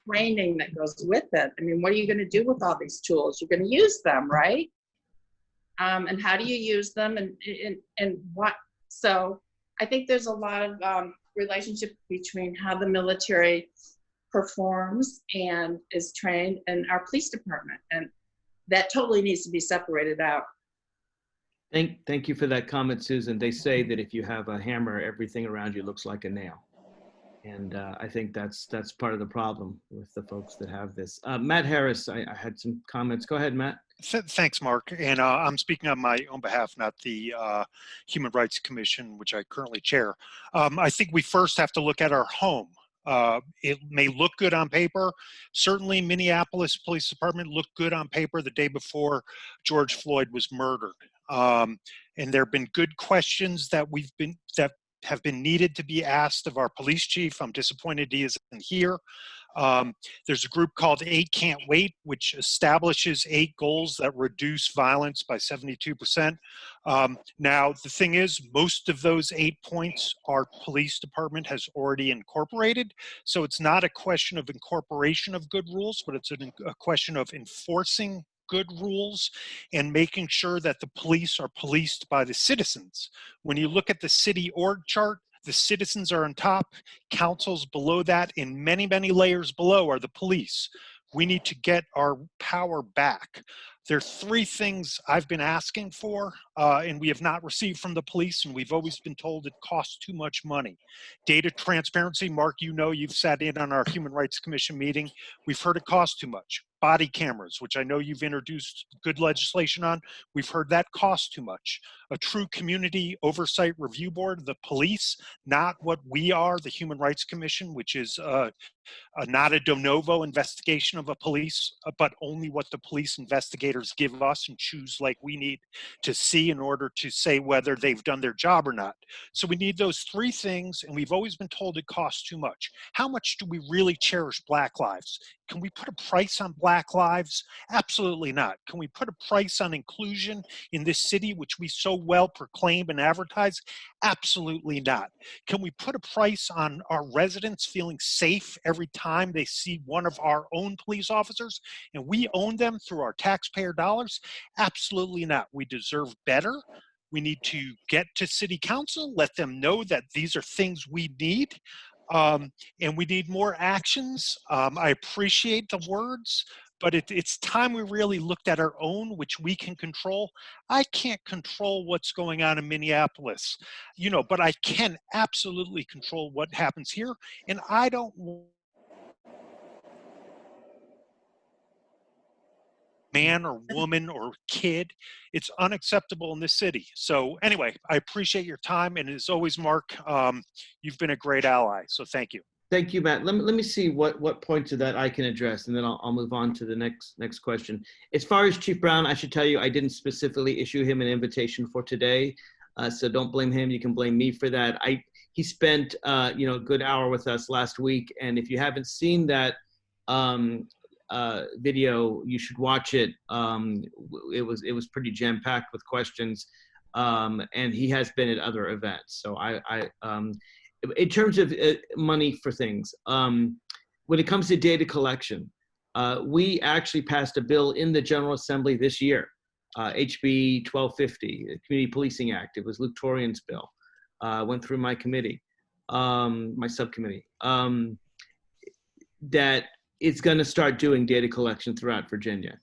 training that goes with it. I mean, what are you going to do with all these tools? You're going to use them, right? And how do you use them and what? So I think there's a lot of relationship between how the military performs and is trained and our police department. And that totally needs to be separated out. Thank you for that comment, Susan. They say that if you have a hammer, everything around you looks like a nail. And I think that's part of the problem with the folks that have this. Matt Harris, I had some comments. Go ahead, Matt. Thanks, Mark. And I'm speaking on my own behalf, not the Human Rights Commission, which I currently chair. I think we first have to look at our home. It may look good on paper. Certainly Minneapolis Police Department looked good on paper the day before George Floyd was murdered. And there have been good questions that have been needed to be asked of our police chief. I'm disappointed he isn't here. There's a group called 8 Can't Wait, which establishes 8 goals that reduce violence by 72%. Now, the thing is, most of those 8 points our police department has already incorporated. So it's not a question of incorporation of good rules, but it's a question of enforcing good rules and making sure that the police are policed by the citizens. When you look at the city org chart, the citizens are on top, council's below that, and many, many layers below are the police. We need to get our power back. There are 3 things I've been asking for, and we have not received from the police, and we've always been told it costs too much money. Data transparency, Mark, you've sat in on our Human Rights Commission meeting. We've heard it costs too much. Body cameras, which I know you've introduced good legislation on, we've heard that costs too much. A true community oversight review board, the police, not what we are, the Human Rights Commission, which is not a de novo investigation of a police, but only what the police investigators give us and choose like we need to see in order to say whether they've done their job or not. So we need those 3 things, and we've always been told it costs too much. How much do we really cherish Black lives? Can we put a price on Black lives? Absolutely not. Can we put a price on inclusion in this city, which we so well proclaim and advertise? Absolutely not. Can we put a price on our residents feeling safe every time they see one of our own police officers and we own them through our taxpayer dollars? Absolutely not. We deserve better. We need to get to city council, let them know that these are things we need. And we need more actions. I appreciate the words, but it's time we really looked at our own, which we can control. I can't control what's going on in Minneapolis, but I can absolutely control what happens here. And I don't man or woman or kid. It's unacceptable in this city. So anyway, I appreciate your time. And as always, Mark, you've been a great ally. So thank you. Thank you, Matt. Let me see what points of that I can address, and then I'll move on to the next question. As far as Chief Brown, I should tell you, I didn't specifically issue him an invitation for today. So don't blame him. You can blame me for that. He spent a good hour with us last week. And if you haven't seen that, video, you should watch it. It was pretty jam-packed with questions, and he has been at other events. So in terms of money for things, when it comes to data collection, We actually passed a bill in the General Assembly this year, HB 1250, the Community Policing Act. It was Luke Torian's bill. Went through my committee, my subcommittee, that it's going to start doing data collection throughout Virginia.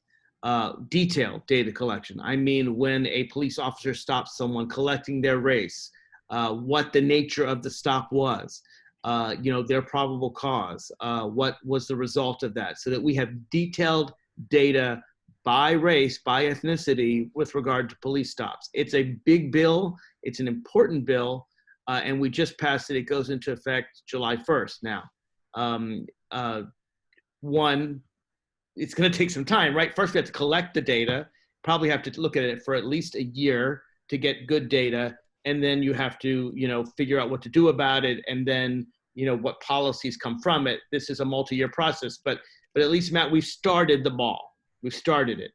Detailed data collection. I mean, when a police officer stops someone, collecting their race, what the nature of the stop was, their probable cause, what was the result of that, so that we have detailed data by race, by ethnicity with regard to police stops. It's a big bill. It's an important bill. And we just passed it. It goes into effect July 1st now. It's going to take some time, right? First, we have to collect the data, probably have to look at it for at least a year to get good data. And then you have to, figure out what to do about it. And then, what policies come from it. This is a multi-year process, but at least, Matt, we've started the ball. We've started it.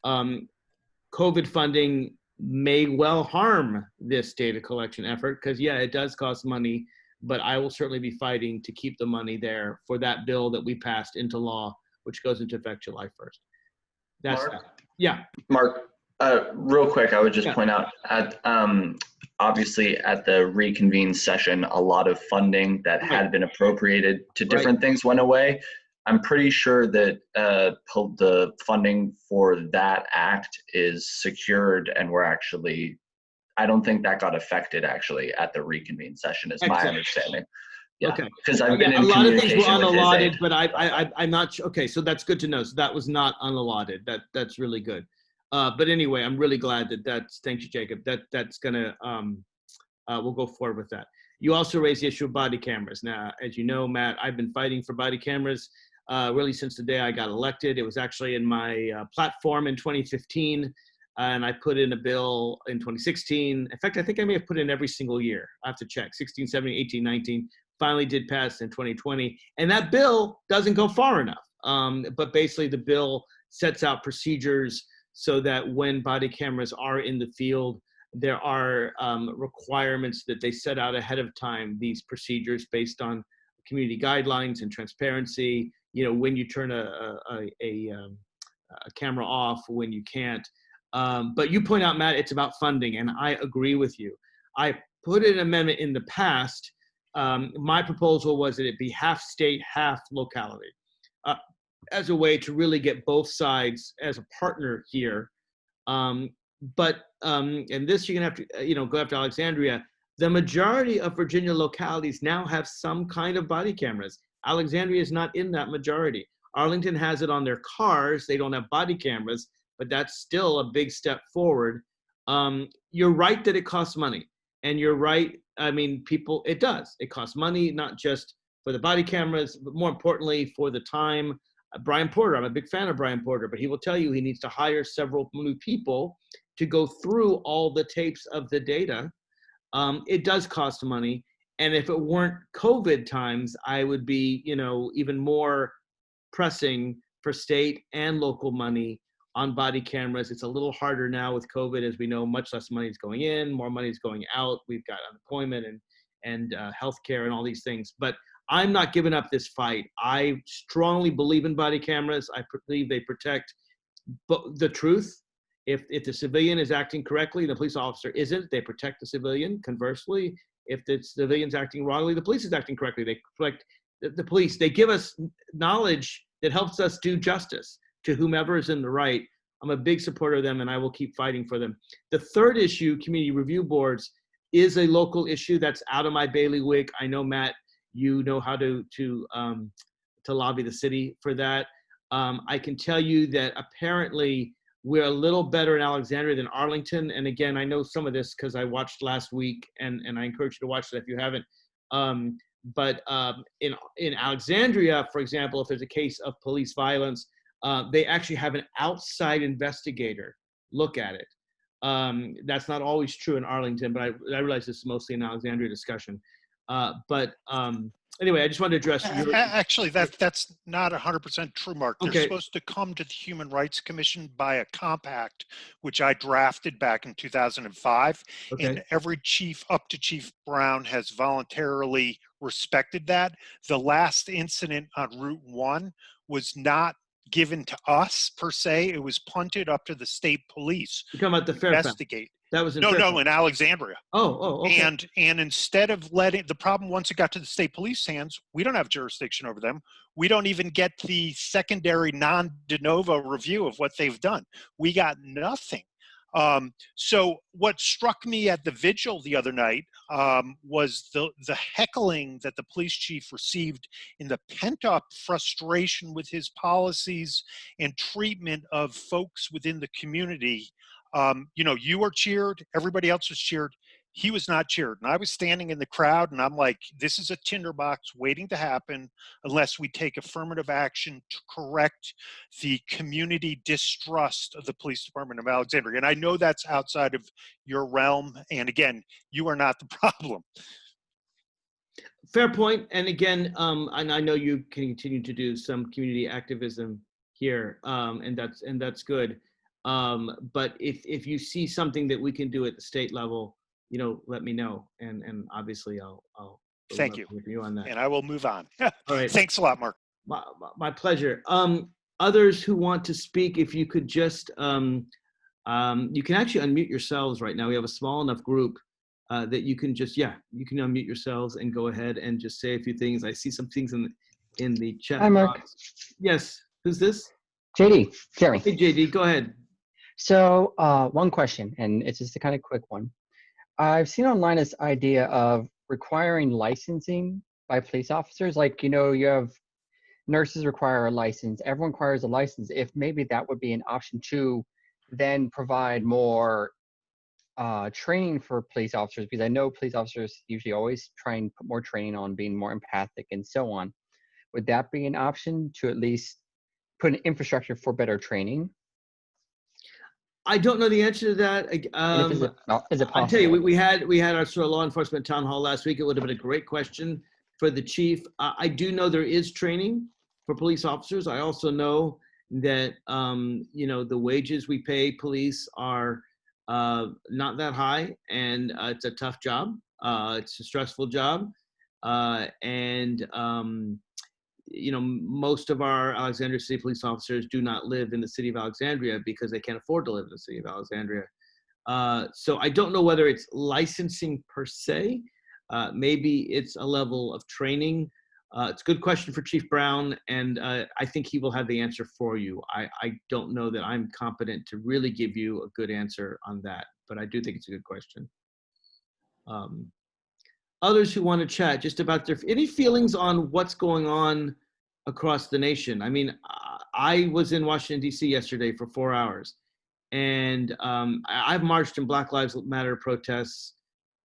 COVID funding may well harm this data collection effort because, yeah, it does cost money, but I will certainly be fighting to keep the money there for that bill that we passed into law, which goes into effect July 1st. That's Mark? that. Yeah. Mark, real quick, I would just point out, obviously at the reconvened session, a lot of funding that had been appropriated to different things went away. I'm pretty sure that the funding for that act is secured, and I don't think that got affected actually at the reconvened session, is my understanding. Yeah, okay. Because I've been in a lot of things were communication with his unallotted, aide. but I'm not sure. Okay, so that's good to know. So that was not unallotted. That's really good. But anyway, I'm really glad thank you, Jacob. That's gonna we'll go forward with that. You also raised the issue of body cameras. Now, as you know, Matt, I've been fighting for body cameras really since the day I got elected. It was actually in my platform in 2015. And I put in a bill in 2016. In fact, I think I may have put in every single year. I have to check, 16, 17, 18, 19. Finally did pass in 2020. And that bill doesn't go far enough. But basically the bill sets out procedures so that when body cameras are in the field, there are requirements that they set out ahead of time, these procedures based on community guidelines and transparency, when you turn a camera off, when you can't. But you point out, Matt, it's about funding, and I agree with you. I put an amendment in the past. My proposal was that it be half state, half locality, as a way to really get both sides as a partner here. And this you're gonna have to, go after Alexandria. The majority of Virginia localities now have some kind of body cameras. Alexandria is not in that majority. Arlington has it on their cars. They don't have body cameras, but that's still a big step forward. You're right that it costs money, and you're right. I mean, it does. It costs money, not just for the body cameras, but more importantly for the time. Brian Porter, I'm a big fan of Brian Porter, but he will tell you he needs to hire several new people to go through all the tapes of the data. It does cost money. And if it weren't COVID times, I would be, even more pressing for state and local money on body cameras. It's a little harder now with COVID, as we know, much less money is going in, more money is going out. We've got unemployment and healthcare and all these things. But I'm not giving up this fight. I strongly believe in body cameras. I believe they protect the truth. If the civilian is acting correctly, the police officer isn't, they protect the civilian. Conversely, if the civilian's acting wrongly, the police is acting correctly. They protect the police. They give us knowledge that helps us do justice to whomever is in the right. I'm a big supporter of them, and I will keep fighting for them. The third issue, community review boards, is a local issue that's out of my bailiwick. I know, Matt, you know how to lobby the city for that. I can tell you that apparently we're a little better in Alexandria than Arlington. And again, I know some of this because I watched last week, and I encourage you to watch it if you haven't. But in Alexandria, for example, if there's a case of police violence, they actually have an outside investigator look at it. That's not always true in Arlington, but I realize this is mostly an Alexandria discussion. Anyway, I just wanted to address your... Actually, that's not 100% true, Mark. They're Okay. supposed to come to the Human Rights Commission by a compact, which I drafted back in 2005. Okay. And every chief up to Chief Brown has voluntarily respected that. The last incident on Route 1 was not given to us per se. It was punted up to the state police You're talking about the to Fairfax. investigate. That was in No, Fairfax. in Alexandria. Okay. And instead of letting the problem, once it got to the state police hands, we don't have jurisdiction over them. We don't even get the secondary non-de novo review of what they've done. We got nothing. So what struck me at the vigil the other night was the heckling that the police chief received in the pent-up frustration with his policies and treatment of folks within the community. You were cheered, everybody else was cheered. He was not cheered. And I was standing in the crowd and I'm like, this is a tinderbox waiting to happen unless we take affirmative action to correct the community distrust of the police department of Alexandria. And I know that's outside of your realm. And again, you are not the problem. Fair point. And again, and I know you can continue to do some community activism here, and that's good. But if you see something that we can do at the state level, let me know, and obviously I'll Thank you. with you on that. And I will move on. All right. Thanks a lot, Mark. My pleasure. Others who want to speak, if you could just, you can actually unmute yourselves right now. We have a small enough group that you can just, you can unmute yourselves and go ahead and just say a few things. I see some things in the chat. Hi, Mark. Yes. Who's this? JD, Jeremy. Hey, JD, go ahead. So one question, and it's just a kind of quick one. I've seen online this idea of requiring licensing by police officers. Like, you have nurses require a license, everyone requires a license. If maybe that would be an option to then provide more training for police officers, because I know police officers usually always try and put more training on being more empathic and so on. Would that be an option to at least put an infrastructure for better training? I don't know the answer to that. Is it possible? I'll tell you, we had our sort of law enforcement town hall last week. It would have been a great question for the chief. I do know there is training for police officers. I also know that the wages we pay police are not that high, and it's a tough job. It's a stressful job, and most of our Alexandria City police officers do not live in the city of Alexandria because they can't afford to live in the city of Alexandria. So I don't know whether it's licensing per se. Maybe it's a level of training. It's a good question for Chief Brown, and I think he will have the answer for you. I don't know that I'm competent to really give you a good answer on that, but I do think it's a good question. Others who want to chat just about any feelings on what's going on across the nation. I mean, I was in Washington, D.C. yesterday for 4 hours, and I've marched in Black Lives Matter protests.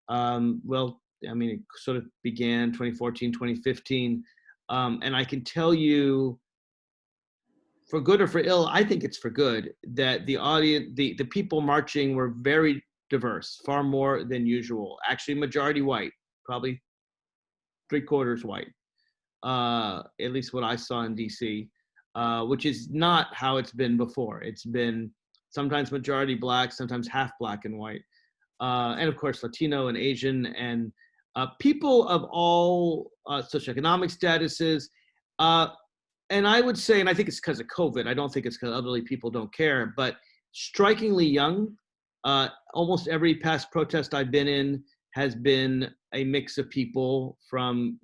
It sort of began 2014, 2015. And I can tell you, for good or for ill, I think it's for good, that the audience, the people marching were very diverse, far more than usual. Actually, majority white, probably 3/4 white, at least what I saw in DC, which is not how it's been before. It's been sometimes majority black, sometimes half black and white. And of course, Latino and Asian and people of all socioeconomic statuses. And I would say, and I think it's because of COVID, I don't think it's because elderly people don't care, but strikingly young. Almost every past protest I've been in has been a mix of people from,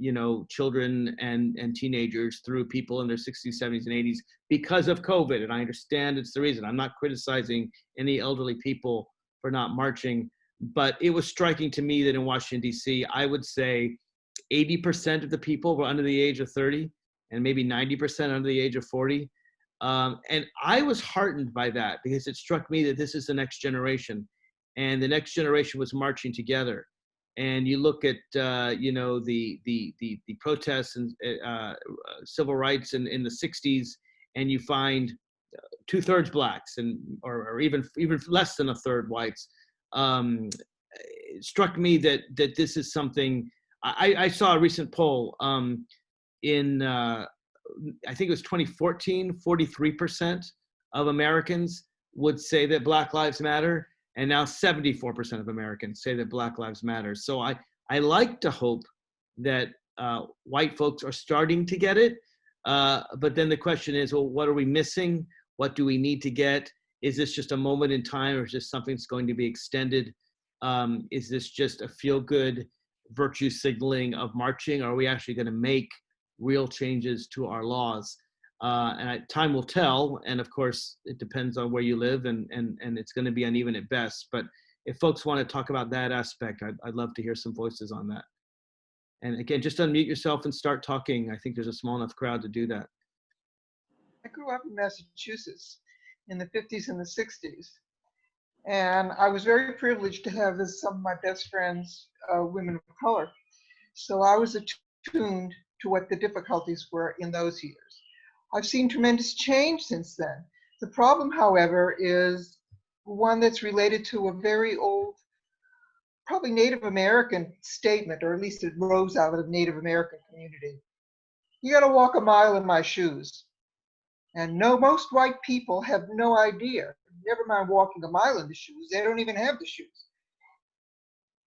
children and teenagers through people in their 60s, 70s, and 80s because of COVID. And I understand it's the reason. I'm not criticizing any elderly people for not marching, but it was striking to me that in Washington, D.C., I would say 80% of the people were under the age of 30 and maybe 90% under the age of 40. And I was heartened by that because it struck me that this is the next generation, and the next generation was marching together. And you look at the protests and civil rights in the 60s, and you find 2/3 blacks or even less than 1/3 whites. It struck me that this is something. I saw a recent poll in I think it was 2014, 43% of Americans would say that Black Lives Matter, and now 74% of Americans say that Black Lives Matter. So I like to hope that white folks are starting to get it. But then the question is, well, what are we missing? What do we need to get? Is this just a moment in time, or is this something that's going to be extended? Is this just a feel-good virtue signaling of marching? Or are we actually going to make real changes to our laws? Time will tell. And of course, it depends on where you live, and it's going to be uneven at best. But if folks want to talk about that aspect, I'd love to hear some voices on that. And again, just unmute yourself and start talking. I think there's a small enough crowd to do that. I grew up in Massachusetts in the 50s and the 60s. And I was very privileged to have as some of my best friends women of color. So I was attuned to what the difficulties were in those years. I've seen tremendous change since then. The problem, however, is one that's related to a very old, probably Native American statement, or at least it rose out of the Native American community. You gotta walk a mile in my shoes. And no, most white people have no idea, never mind walking a mile in the shoes, they don't even have the shoes.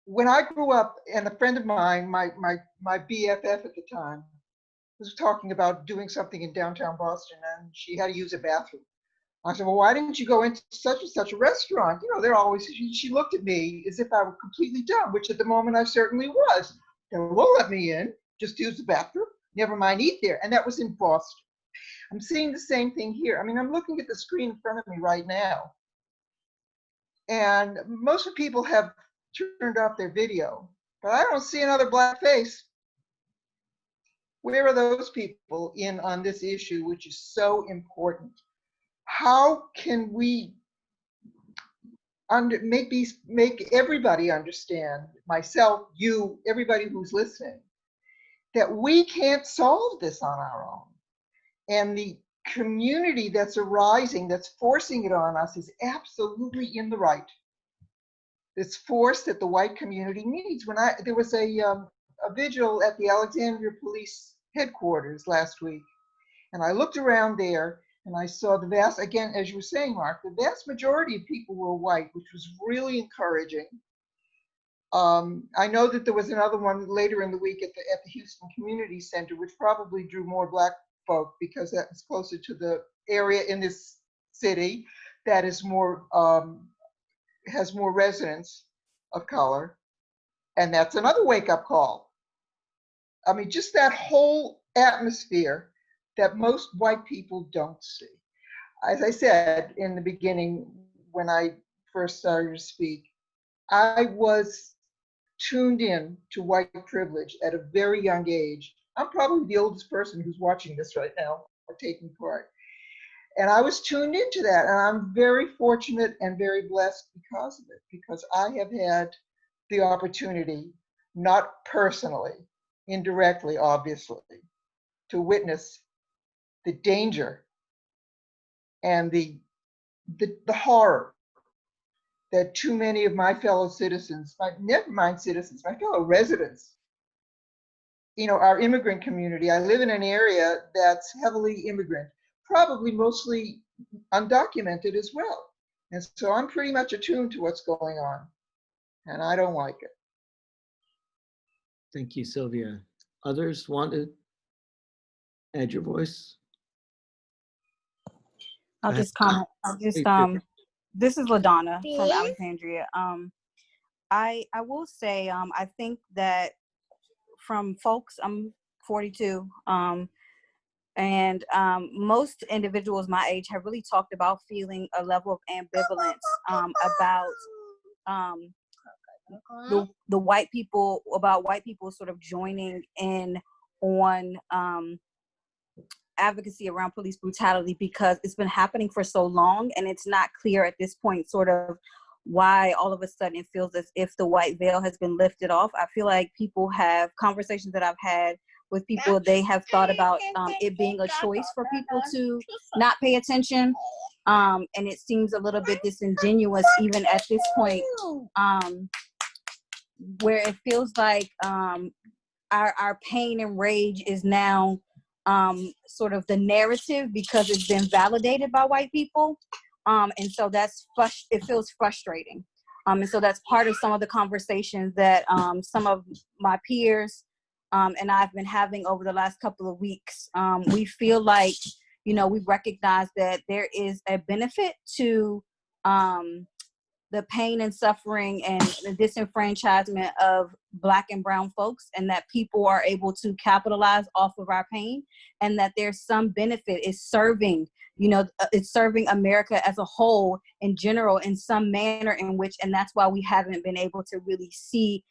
When I grew up, and a friend of mine, my BFF at the time, was talking about doing something in downtown Boston, and she had to use a bathroom. I said, well, why didn't you go into such and such a restaurant? You know, they're always, she looked at me as if I were completely dumb, which at the moment I certainly was. They won't let me in, just use the bathroom, never mind eat there. And that was in Boston. I'm seeing the same thing here. I mean, I'm looking at the screen in front of me right now. And most of the people have turned off their video, but I don't see another black face. Where are those people in on this issue, which is so important? How can we make everybody understand, myself, you, everybody who's listening, that we can't solve this on our own? And the community that's arising, that's forcing it on us, is absolutely in the right. This force that the white community needs. There was a vigil at the Alexandria Police Headquarters last week, and I looked around there, and I saw the vast, again, as you were saying, Mark, the vast majority of people were white, which was really encouraging. I know that there was another one later in the week at the Houston Community Center, which probably drew more black folk because that was closer to the area in this city that is more, has more residents of color. And that's another wake-up call. I mean, just that whole atmosphere that most white people don't see. As I said in the beginning, when I first started to speak, I was tuned in to white privilege at a very young age. I'm probably the oldest person who's watching this right now or taking part. And I was tuned into that, and I'm very fortunate and very blessed because of it, because I have had the opportunity, not personally, indirectly, obviously, to witness the danger and the horror that too many of my fellow citizens, never mind citizens, my fellow residents, you know, our immigrant community. I live in an area that's heavily immigrant, probably mostly undocumented as well. And so I'm pretty much attuned to what's going on, and I don't like it. Thank you, Sylvia. Others want to add your voice? I'll just comment. This is LaDonna from Alexandria. I will say, I think that from folks, I'm 42, and most individuals my age have really talked about feeling a level of ambivalence about the white people, about white people sort of joining in on advocacy around police brutality, because it's been happening for so long, and it's not clear at this point sort of why all of a sudden it feels as if the white veil has been lifted off. I feel like people have conversations that I've had with people, they have thought about it being a choice for people to not pay attention. And it seems a little bit disingenuous even at this point, where it feels like our pain and rage is now sort of the narrative because it's been validated by white people. And so it feels frustrating. And so that's part of some of the conversations that some of my peers and I've been having over the last couple of weeks. We feel like, we recognize that there is a benefit to the pain and suffering and the disenfranchisement of Black and brown folks, and that people are able to capitalize off of our pain, and that there's some benefit. It's serving America as a whole in general in some manner in which, and that's why we haven't been able to really see,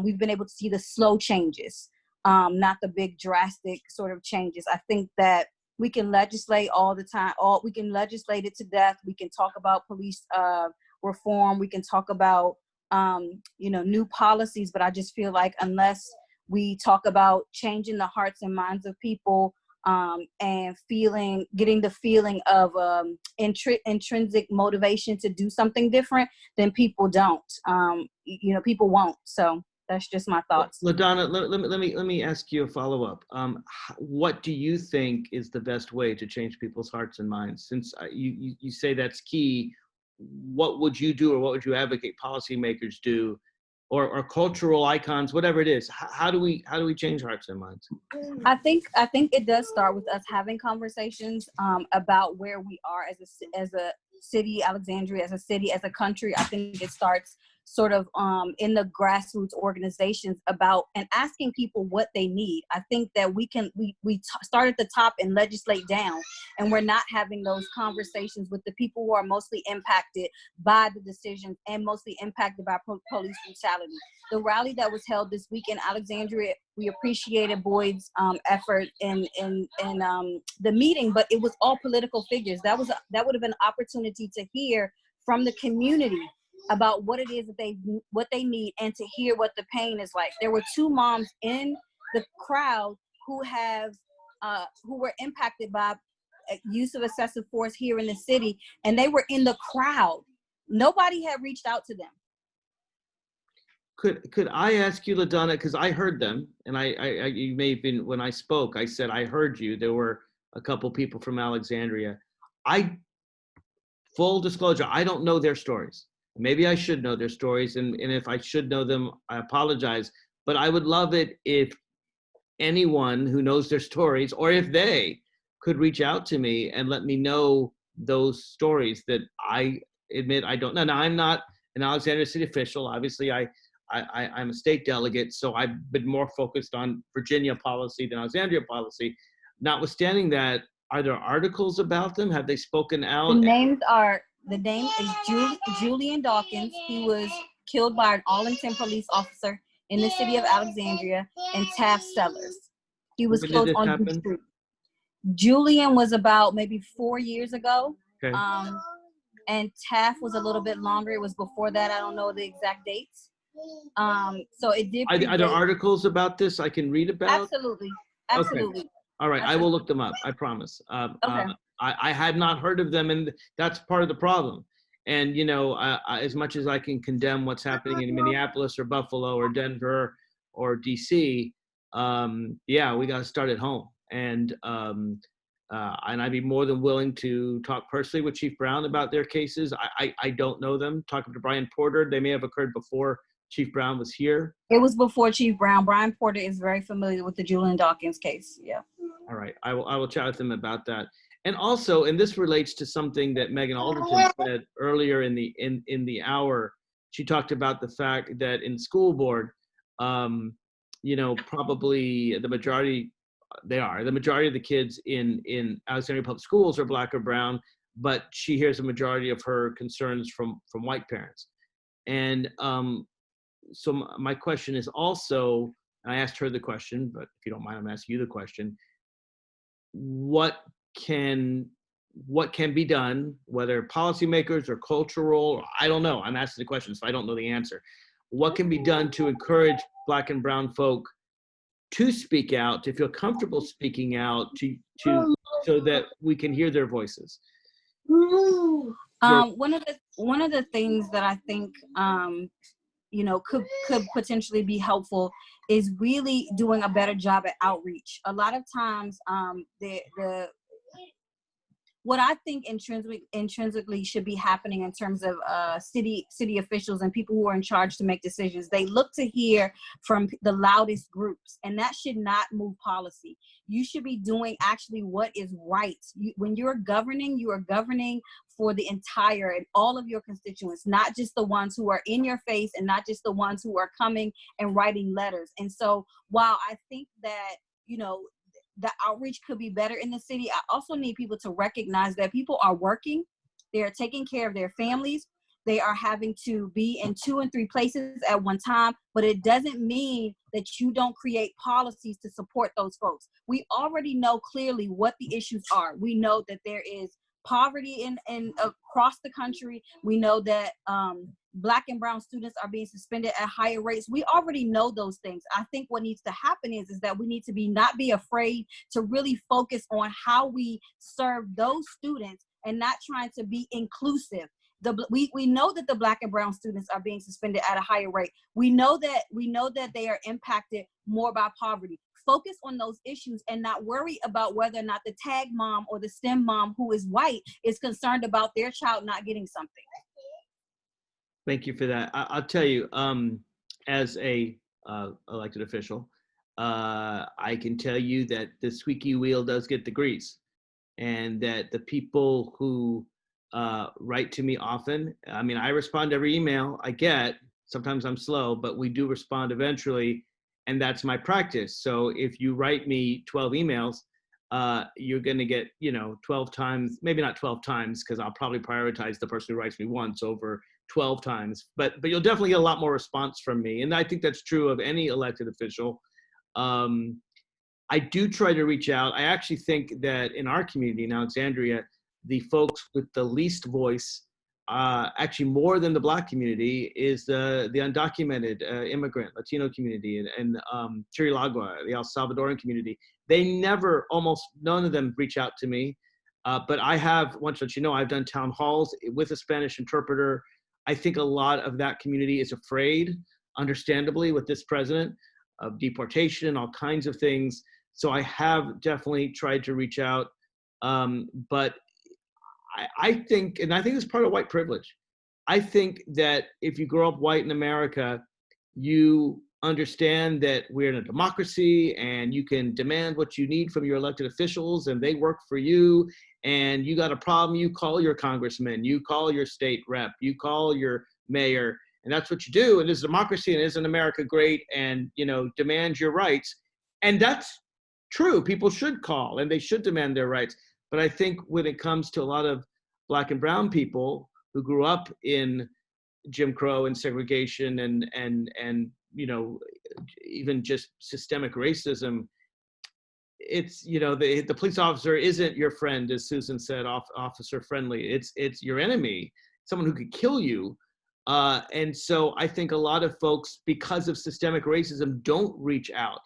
we've been able to see the slow changes, not the big drastic sort of changes. I think that we can legislate all the time. We can legislate it to death. We can talk about police reform. We can talk about, new policies, but I just feel like unless we talk about changing the hearts and minds of people, and getting the feeling of intrinsic motivation to do something different, then people don't. People won't. So that's just my thoughts. LaDonna, let me ask you a follow-up. What do you think is the best way to change people's hearts and minds? Since you say that's key, what would you do, or what would you advocate policymakers do, or cultural icons, whatever it is? How do we change hearts and minds? I think it does start with us having conversations about where we are as a city, Alexandria, as a city, as a country. I think it starts sort of in the grassroots organizations about and asking people what they need. I think that we start at the top and legislate down, and we're not having those conversations with the people who are mostly impacted by the decisions and mostly impacted by police brutality. The rally that was held this week in Alexandria, we appreciated Boyd's effort in the meeting, but it was all political figures. That would have been an opportunity to hear from the community about what it is that what they need, and to hear what the pain is like. There were 2 moms in the crowd who were impacted by use of excessive force here in the city, and they were in the crowd. Nobody had reached out to them. Could I ask you, LaDonna, because I heard them, and you may have been, when I spoke, I said I heard you. There were a couple people from Alexandria. Full disclosure, I don't know their stories. Maybe I should know their stories, and if I should know them, I apologize. But I would love it if anyone who knows their stories, or if they could reach out to me and let me know those stories that I admit I don't know. Now, I'm not an Alexandria city official. Obviously, I'm a state delegate, so I've been more focused on Virginia policy than Alexandria policy. Notwithstanding that, are there articles about them? Have they spoken out? The name is Julian Dawkins. He was killed by an Arlington police officer in the city of Alexandria, and Taft Sellers. He was killed on the street. Julian was about maybe 4 years ago. Okay. And Taft was a little bit longer. It was before that. I don't know the exact dates. So it did. Are there articles about this I can read about? Absolutely. Okay. All right, I will look them up, I promise. Okay. I had not heard of them, and that's part of the problem. And, as much as I can condemn what's happening in Minneapolis or Buffalo or Denver or DC, we got to start at home. And I'd be more than willing to talk personally with Chief Brown about their cases. I don't know them. Talking to Brian Porter, they may have occurred before Chief Brown was here. It was before Chief Brown. Brian Porter is very familiar with the Julian Dawkins case. Yeah. All right, I will chat with them about that. And also, and this relates to something that Megan Alderton said earlier in the hour. She talked about the fact that in school board, probably the majority of the kids in Alexandria Public Schools are Black or brown, but she hears a majority of her concerns from white parents. And so my question is also, and I asked her the question, but if you don't mind, I'm asking you the question: what can be done, whether policymakers or cultural, I don't know. I'm asking the question, so I don't know the answer. What can be done to encourage Black and brown folk to speak out, to feel comfortable speaking out, to so that we can hear their voices? One of the things that I think could potentially be helpful is really doing a better job at outreach. A lot of times, what I think intrinsically should be happening in terms of city officials and people who are in charge to make decisions. They look to hear from the loudest groups, and that should not move policy. You should be doing actually what is right. When you're governing, you are governing for the entire and all of your constituents, not just the ones who are in your face and not just the ones who are coming and writing letters. And so while I think that, you know, the outreach could be better in the city, I also need people to recognize that people are working, they are taking care of their families, they are having to be in 2 and 3 places at one time, but it doesn't mean that you don't create policies to support those folks. We already know clearly what the issues are. We know that there is poverty in across the country. We know that Black and brown students are being suspended at higher rates. We already know those things. I think what needs to happen is that we need to not be afraid to really focus on how we serve those students and not trying to be inclusive. We know that the Black and brown students are being suspended at a higher rate. We know that they are impacted more by poverty. Focus on those issues and not worry about whether or not the tag mom or the STEM mom who is white is concerned about their child not getting something. Thank you for that. I'll tell you, as a elected official, I can tell you that the squeaky wheel does get the grease, and that the people who write to me often, I mean, I respond to every email I get. Sometimes I'm slow, but we do respond eventually, and that's my practice. So if you write me 12 emails, you're going to get, 12 times, maybe not 12 times, because I'll probably prioritize the person who writes me once over 12 times, but you'll definitely get a lot more response from me. And I think that's true of any elected official. I do try to reach out. I actually think that in our community in Alexandria, the folks with the least voice, actually more than the Black community, is the undocumented immigrant Latino community and Chirilagua, the El Salvadoran community. They never, almost none of them reach out to me. But I have, once that you know, I've done town halls with a Spanish interpreter. I think a lot of that community is afraid, understandably, with this president, of deportation and all kinds of things. So I have definitely tried to reach out. But I think, and I think it's part of white privilege. I think that if you grow up white in America, you understand that we're in a democracy and you can demand what you need from your elected officials and they work for you. And you got a problem, you call your congressman, you call your state rep, you call your mayor, and that's what you do. And it's a democracy, and isn't America great? And, demand your rights. And that's true. People should call and they should demand their rights. But I think when it comes to a lot of Black and brown people who grew up in Jim Crow and segregation and even just systemic racism, it's, the police officer isn't your friend, as Susan said, officer friendly. It's your enemy, someone who could kill you. And so I think a lot of folks, because of systemic racism, don't reach out.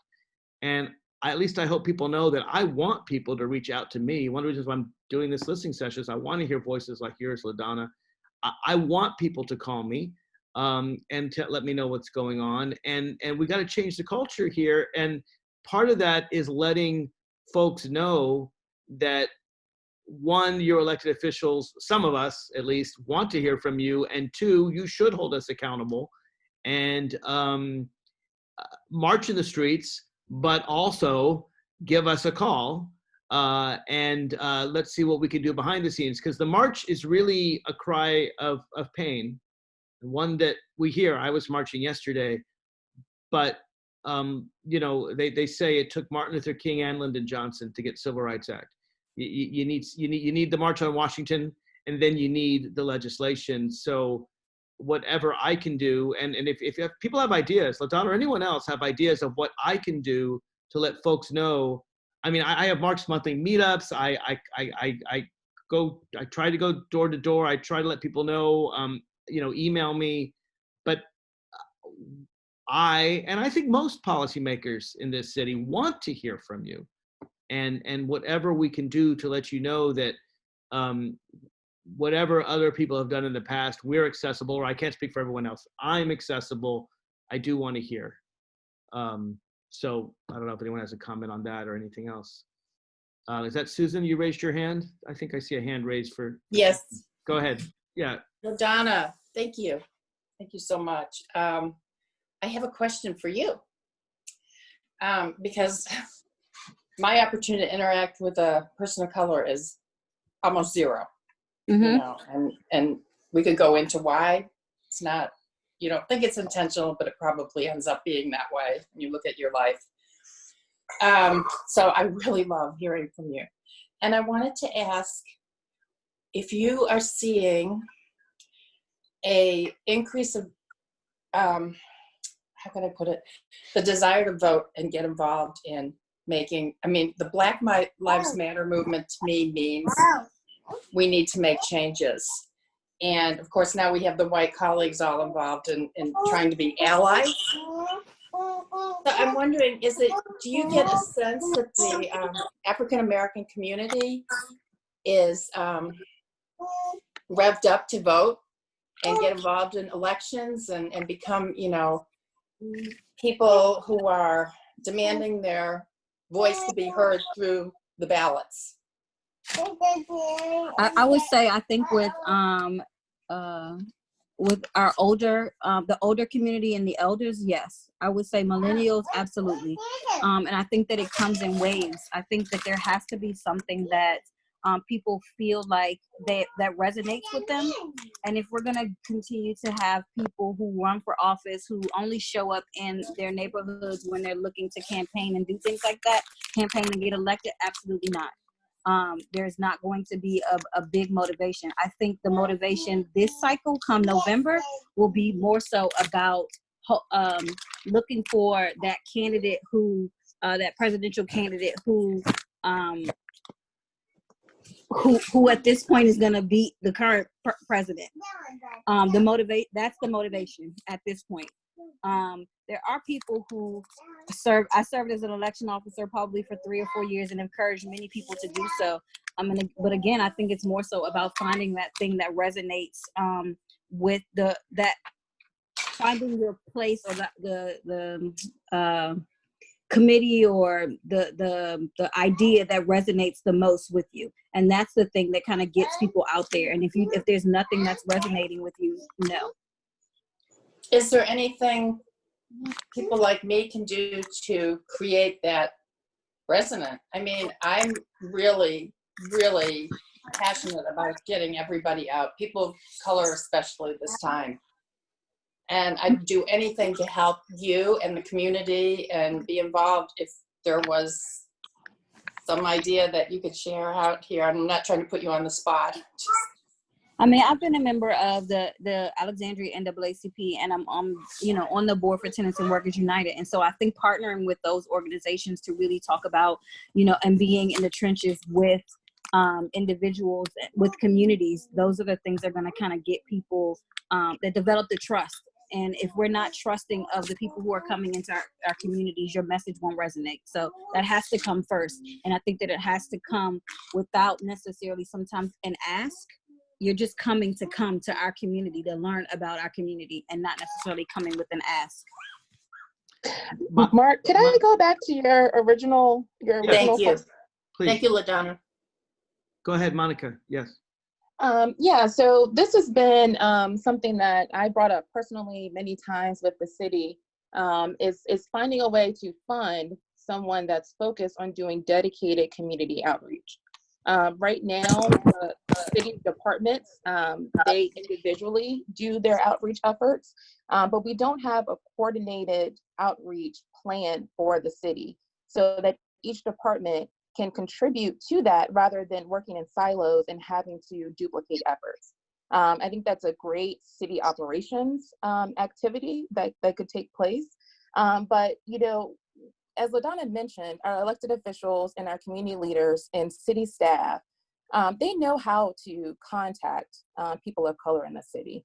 And at least I hope people know that I want people to reach out to me. One of the reasons why I'm doing this listening session is I want to hear voices like yours, LaDonna. I want people to call me and to let me know what's going on. And we got to change the culture here. And part of that is letting folks know that, one, your elected officials, some of us at least, want to hear from you, and two, you should hold us accountable and march in the streets, but also give us a call and let's see what we can do behind the scenes, because the march is really a cry of pain, one that we hear. I was marching yesterday, but they say it took Martin Luther King and Lyndon Johnson to get Civil Rights Act. You need the March on Washington, and then you need the legislation. So whatever I can do, and if people have ideas, LaDonna or anyone else have ideas of what I can do to let folks know. I mean, I have March monthly meetups. I try to go door to door. I try to let people know, email me, but I think most policymakers in this city want to hear from you, and whatever we can do to let you know that whatever other people have done in the past, we're accessible. Or I can't speak for everyone else. I'm accessible. I do want to hear. So I don't know if anyone has a comment on that or anything else. Is that Susan? You raised your hand? I think I see a hand raised for. Yes. Go ahead. Yeah. Well, Donna, thank you. Thank you so much. I have a question for you. Because my opportunity to interact with a person of color is almost zero. You know, and we could go into why it's not, you don't think it's intentional, but it probably ends up being that way when you look at your life. So I really love hearing from you. And I wanted to ask if you are seeing a increase of, how can I put it, the desire to vote and get involved in making, I mean, the Black Lives Matter movement to me means we need to make changes. And of course, now we have the white colleagues all involved in trying to be allies. So I'm wondering, do you get a sense that the African-American community is revved up to vote and get involved in elections and become, you know, people who are demanding their voice to be heard through the ballots? I would say, I think with our older, the older community and the elders, yes. I would say millennials, absolutely. And I think that it comes in waves. I think that there has to be something that people feel like that resonates with them. And if we're going to continue to have people who run for office who only show up in their neighborhoods when they're looking to campaign and do things like that, campaign and get elected, absolutely not. There's not going to be a big motivation. I think the motivation this cycle come November will be more so about looking for that candidate who, that presidential candidate who at this point is going to beat the current president. That's the motivation at this point. There are people who I served as an election officer probably for 3 or 4 years and encouraged many people to do so. But again, I think it's more so about finding that thing that resonates with that finding your place or the committee or the idea that resonates the most with you. And that's the thing that kind of gets people out there. And if there's nothing that's resonating with you, no. Is there anything people like me can do to create that resonance? I mean, I'm really, really passionate about getting everybody out, people of color especially this time. And I'd do anything to help you and the community and be involved if there was some idea that you could share out here. I'm not trying to put you on the spot. I mean, I've been a member of the Alexandria NAACP, and I'm on the board for Tenants and Workers United. And so I think partnering with those organizations to really talk about, and being in the trenches with individuals, with communities, those are the things that are going to kind of get people that develop the trust. And if we're not trusting of the people who are coming into our communities, your message won't resonate. So that has to come first. And I think that it has to come without necessarily sometimes an ask. You're just coming to our community to learn about our community and not necessarily coming with an ask. Mark, can I go back to your original? Thank you. Please. Thank you, LaDonna. Go ahead, Monica. Yes. Yeah, so this has been something that I brought up personally many times with the city, is finding a way to fund someone that's focused on doing dedicated community outreach. Right now, the city departments, they individually do their outreach efforts, but we don't have a coordinated outreach plan for the city so that each department can contribute to that rather than working in silos and having to duplicate efforts. I think that's a great city operations activity that could take place. But, as LaDonna mentioned, our elected officials and our community leaders and city staff, they know how to contact people of color in the city.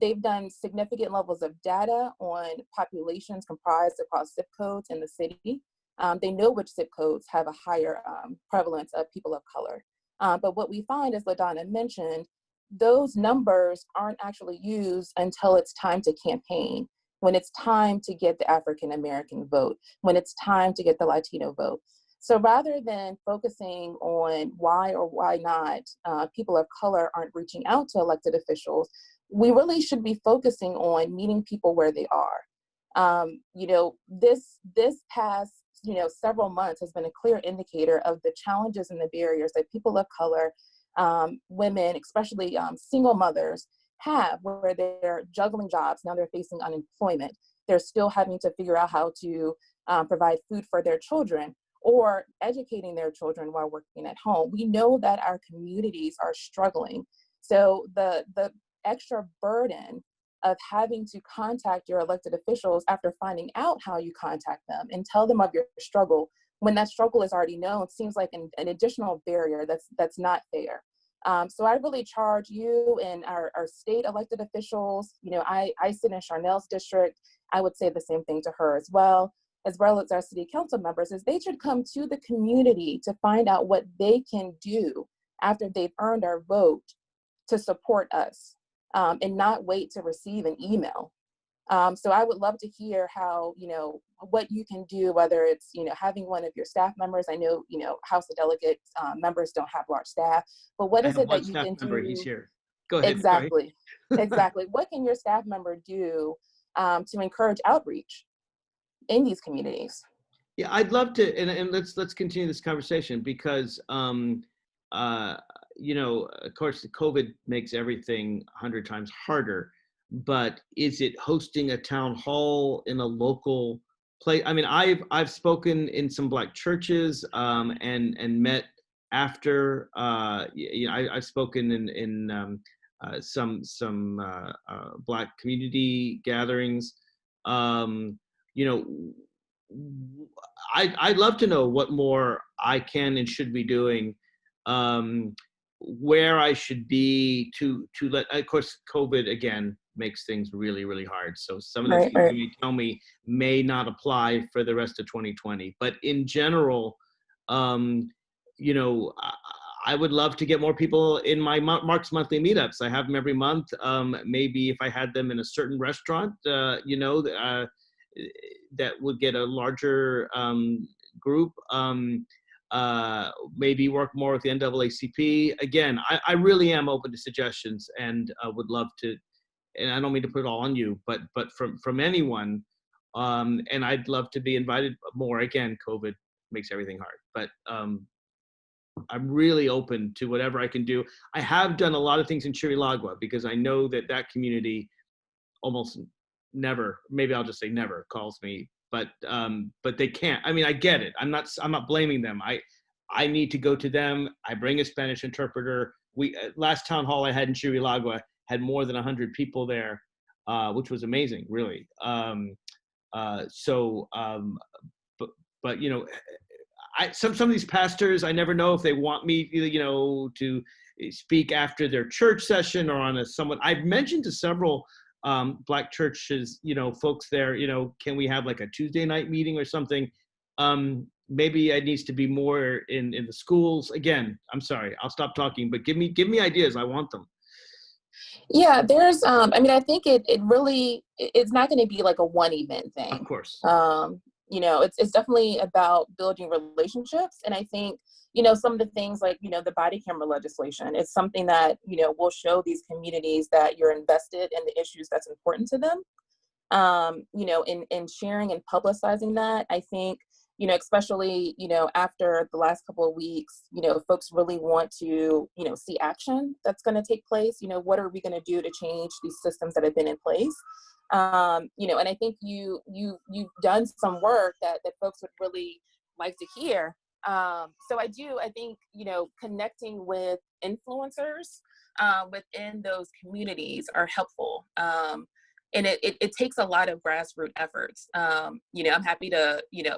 They've done significant levels of data on populations comprised across zip codes in the city. They know which zip codes have a higher prevalence of people of color. But what we find, as LaDonna mentioned, those numbers aren't actually used until it's time to campaign, when it's time to get the African American vote, when it's time to get the Latino vote. So rather than focusing on why or why not people of color aren't reaching out to elected officials, we really should be focusing on meeting people where they are. You know, this past, you know, several months has been a clear indicator of the challenges and the barriers that people of color, women, especially single mothers, have, where they're juggling jobs. Now they're facing unemployment. They're still having to figure out how to provide food for their children or educating their children while working at home. We know that our communities are struggling. So the extra burden of having to contact your elected officials after finding out how you contact them and tell them of your struggle, when that struggle is already known, seems like an additional barrier that's not fair. So I really charge you and our state elected officials. You know, I sit in Charnel's district. I would say the same thing to her as well as our city council members, is they should come to the community to find out what they can do after they've earned our vote to support us, and not wait to receive an email. So I would love to hear how, you know, what you can do, whether it's, you know, having one of your staff members. I know, you know, House of Delegates members don't have large staff, but what is it that you can do? He's here. Go ahead. Exactly. Exactly. What can your staff member do to encourage outreach in these communities? Yeah, I'd love to, and let's continue this conversation, because you know, of course, the COVID makes everything 100 times harder. But is it hosting a town hall in a local place? I mean, I've spoken in some Black churches and met after. You know, I've spoken in some Black community gatherings. You know, I'd love to know what more I can and should be doing, where I should be to let. Of course, COVID again makes things really, really hard. So some of the things you may tell me may not apply for the rest of 2020. But in general, you know, I would love to get more people in my Mark's Monthly Meetups. I have them every month. Maybe if I had them in a certain restaurant, you know, that would get a larger group. Maybe work more with the NAACP. Again, I really am open to suggestions, and would love to, and I don't mean to put it all on you, but from anyone, and I'd love to be invited more. Again, COVID makes everything hard, but I'm really open to whatever I can do. I have done a lot of things in Chiricahua because I know that community almost never, maybe I'll just say never, calls me, but they can't. I mean, I get it. I'm not blaming them. I need to go to them. I bring a Spanish interpreter. We last town hall I had in Chiricahua had more than 100 people there, which was amazing, really. But you know, some of these pastors, I never know if they want me, you know, to speak after their church session or on a somewhat. I've mentioned to several Black churches, you know, folks there, you know, can we have like a Tuesday night meeting or something? Maybe it needs to be more in the schools. Again, I'm sorry, I'll stop talking, but give me ideas. I want them. Yeah, there's, I mean, I think it really, it's not going to be like a one event thing. Of course. You know, it's definitely about building relationships. And I think, you know, some of the things like, you know, the body camera legislation is something that, you know, will show these communities that you're invested in the issues that's important to them. You know, in sharing and publicizing that, I think, you know, especially, you know, after the last couple of weeks, you know, folks really want to, you know, see action that's going to take place. You know, what are we going to do to change these systems that have been in place? You know, and I think you've done some work that folks would really like to hear. So I think, you know, connecting with influencers within those communities are helpful. And it takes a lot of grassroots efforts. You know, I'm happy to, you know,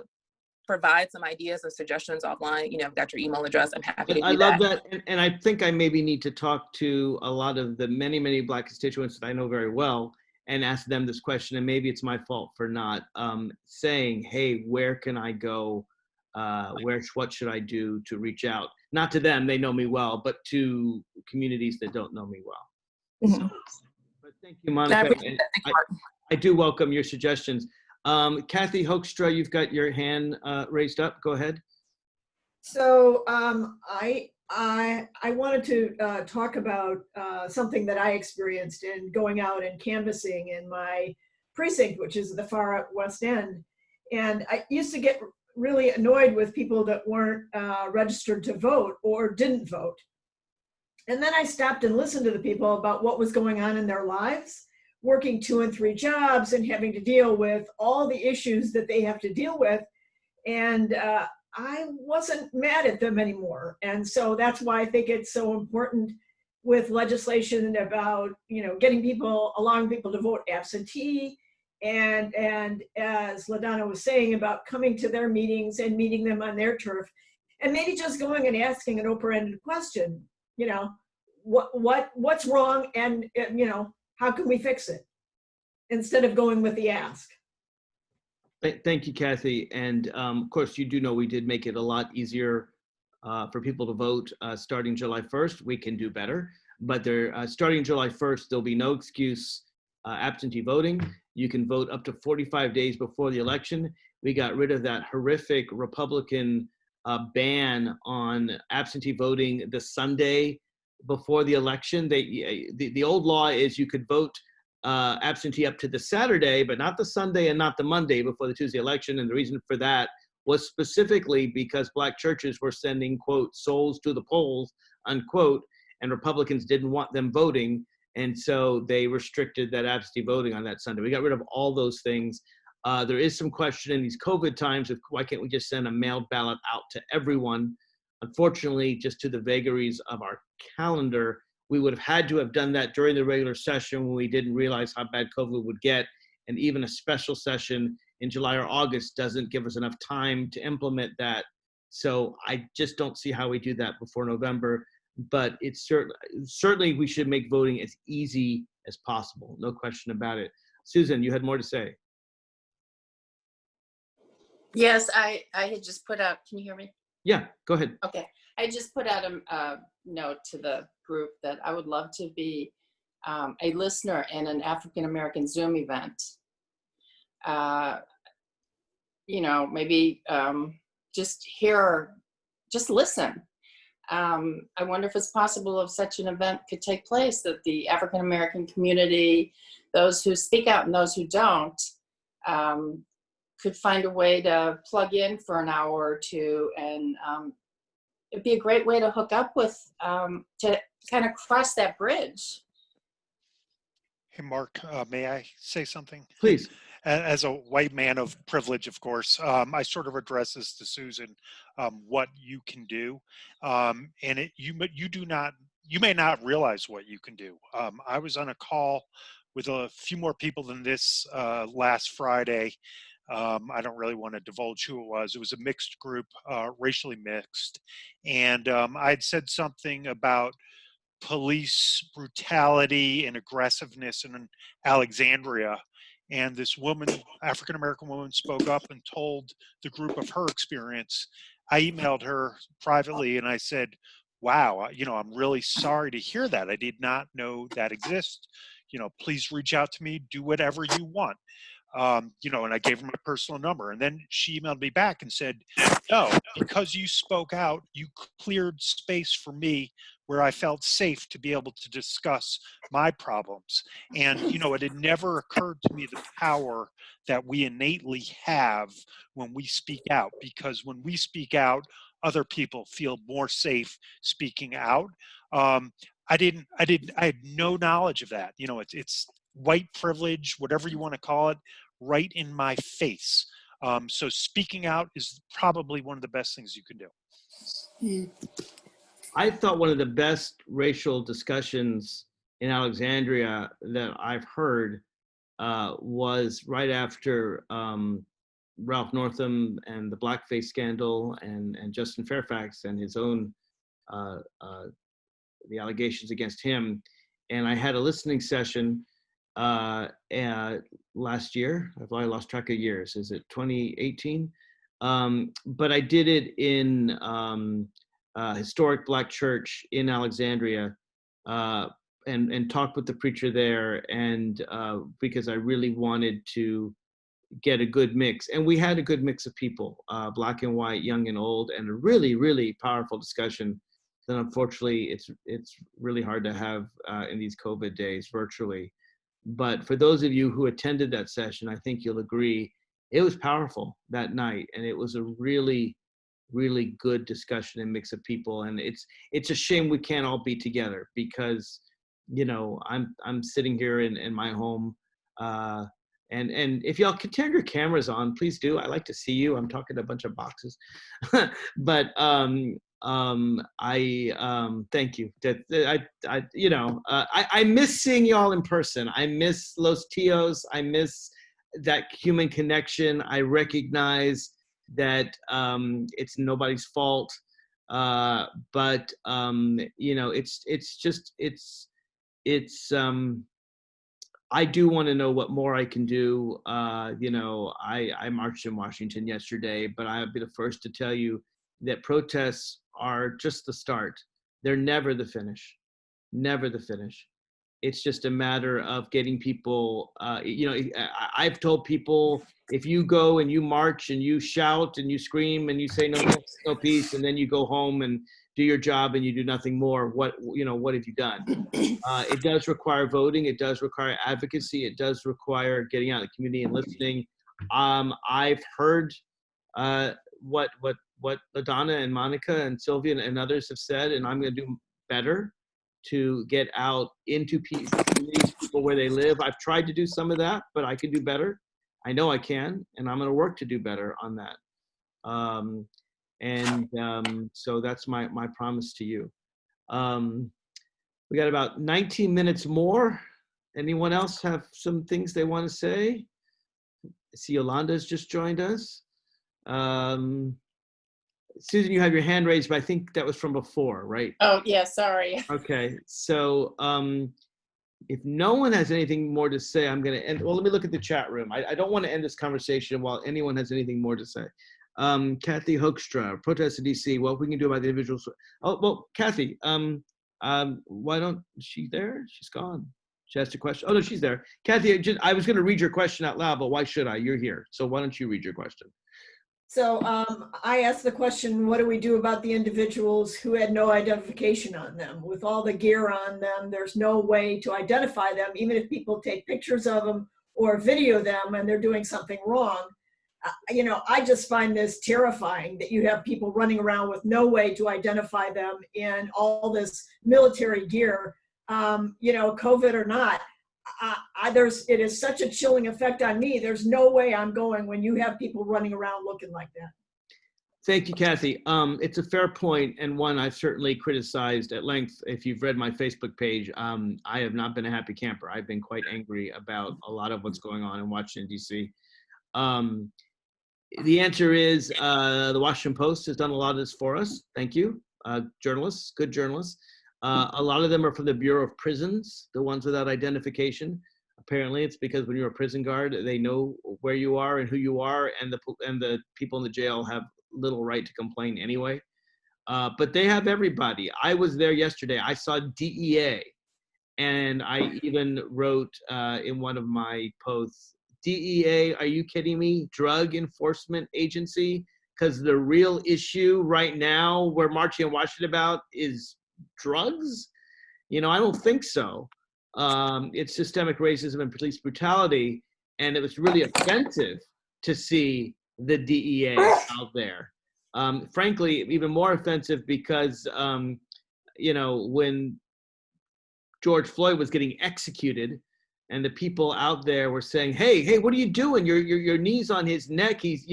provide some ideas or suggestions offline. You know, I've got your email address. I'm happy to do that. I love that. And I think I maybe need to talk to a lot of the many Black constituents that I know very well and ask them this question. And maybe it's my fault for not saying, hey, where can I go? What should I do to reach out? Not to them, they know me well, but to communities that don't know me well. Mm-hmm. But thank you, Monica. I do welcome your suggestions. Kathy Hoekstra, you've got your hand raised up. Go ahead. So I wanted to talk about something that I experienced in going out and canvassing in my precinct, which is the far west end. And I used to get really annoyed with people that weren't registered to vote or didn't vote. And then I stopped and listened to the people about what was going on in their lives, working 2 and 3 jobs and having to deal with all the issues that they have to deal with. And I wasn't mad at them anymore. And so that's why I think it's so important with legislation about, getting people, allowing people to vote absentee. And as LaDonna was saying, about coming to their meetings and meeting them on their turf, and maybe just going and asking an open-ended question, what's wrong, and how can we fix it, instead of going with the ask. Thank you, Kathy. And of course, you do know we did make it a lot easier for people to vote starting July 1st. We can do better, but starting July 1st, there'll be no excuse absentee voting. You can vote up to 45 days before the election. We got rid of that horrific Republican ban on absentee voting the Sunday before the election. The old law is you could vote absentee up to the Saturday, but not the Sunday and not the Monday before the Tuesday election. And the reason for that was specifically because Black churches were sending, quote, souls to the polls, unquote, and Republicans didn't want them voting. And so they restricted that absentee voting on that Sunday. We got rid of all those things. There is some question in these COVID times of why can't we just send a mailed ballot out to everyone? Unfortunately, just to the vagaries of our calendar, we would have had to have done that during the regular session when we didn't realize how bad COVID would get. And even a special session in July or August doesn't give us enough time to implement that. So I just don't see how we do that before November. But it's certainly we should make voting as easy as possible. No question about it. Susan, you had more to say. Yes, I had just put out, can you hear me? Yeah, go ahead. Okay, I just put out a note to the group that I would love to be a listener in an African-American Zoom event. Maybe just listen. I wonder if it's possible if such an event could take place, that the African-American community, those who speak out and those who don't, could find a way to plug in for an hour or two. And it'd be a great way to hook up with, to kind of cross that bridge. Hey, Mark, may I say something? Please. As a white man of privilege, of course, I sort of address this to Susan, what you can do. And you may not realize what you can do. I was on a call with a few more people than this last Friday. I don't really want to divulge who it was. It was a mixed group, racially mixed. And I'd said something about police brutality and aggressiveness in Alexandria. And this woman, African-American woman, spoke up and told the group of her experience. I emailed her privately and I said, wow, I'm really sorry to hear that. I did not know that exists. Please reach out to me, do whatever you want. And I gave her my personal number. And then she emailed me back and said, no, because you spoke out, you cleared space for me where I felt safe to be able to discuss my problems. And, it had never occurred to me the power that we innately have when we speak out, because when we speak out, other people feel more safe speaking out. I had no knowledge of that. It's white privilege, whatever you want to call it, right in my face. So speaking out is probably one of the best things you can do. I thought one of the best racial discussions in Alexandria that I've heard was right after Ralph Northam and the blackface scandal and Justin Fairfax and his own, the allegations against him. And I had a listening session last year. I've lost track of years. Is it 2018? But I did it in historic Black church in Alexandria, and talked with the preacher there, and because I really wanted to get a good mix. And we had a good mix of people, black and white, young and old, and a really, really powerful discussion that unfortunately it's really hard to have in these COVID days virtually. But for those of you who attended that session, I think you'll agree, it was powerful that night. And it was a really, really good discussion and mix of people. And it's a shame we can't all be together because, you know, I'm sitting here in my home, and if y'all can turn your cameras on, please do. I like to see you. I'm talking to a bunch of boxes, but thank you. I miss seeing y'all in person. I miss Los Tios. I miss that human connection. I recognize that it's nobody's fault, but you know, I do want to know what more I can do. You know, I marched in Washington yesterday, but I'll be the first to tell you that protests are just the start. They're never the finish, never the finish. It's just a matter of getting people, you know, I've told people, if you go and you march and you shout and you scream and you say no, no peace, and then you go home and do your job and you do nothing more, what have you done? It does require voting. It does require advocacy. It does require getting out in the community and listening. I've heard what LaDonna and Monica and Sylvia and others have said, and I'm going to do better to get out into people where they live. I've tried to do some of that, but I can do better. I know I can, and I'm going to work to do better on that. So that's my promise to you. We got about 19 minutes more. Anyone else have some things they want to say? I see Yolanda's just joined us. Susan, you have your hand raised, but I think that was from before, right? Oh, yeah, sorry. Okay, so if no one has anything more to say, I'm going to end. Well, let me look at the chat room. I don't want to end this conversation while anyone has anything more to say. Kathy Hoekstra, protest in DC, what we can do about the individuals. Oh, well, Kathy, why don't, is she there? She's gone. She asked a question. Oh, no, she's there. Kathy, I was going to read your question out loud, but why should I? You're here. So why don't you read your question? So I asked the question, what do we do about the individuals who had no identification on them? With all the gear on them, there's no way to identify them, even if people take pictures of them or video them and they're doing something wrong. You know, I just find this terrifying that you have people running around with no way to identify them in all this military gear, you know, COVID or not. It is such a chilling effect on me. There's no way I'm going when you have people running around looking like that. Thank you, Kathy. It's a fair point, and one I've certainly criticized at length. If you've read my Facebook page, I have not been a happy camper. I've been quite angry about a lot of what's going on in Washington, D.C. The answer is the Washington Post has done a lot of this for us. Thank you. Journalists, good journalists. A lot of them are from the Bureau of Prisons, the ones without identification. Apparently, it's because when you're a prison guard, they know where you are and who you are, and the people in the jail have little right to complain anyway. But they have everybody. I was there yesterday. I saw DEA, and I even wrote in one of my posts, DEA, are you kidding me? Drug Enforcement Agency? Because the real issue right now we're marching in Washington about is drugs? You know, I don't think so. It's systemic racism and police brutality, and it was really offensive to see the DEA out there. Frankly, even more offensive because, you know, when George Floyd was getting executed, and the people out there were saying, hey, what are you doing? Your knee's on his neck. He's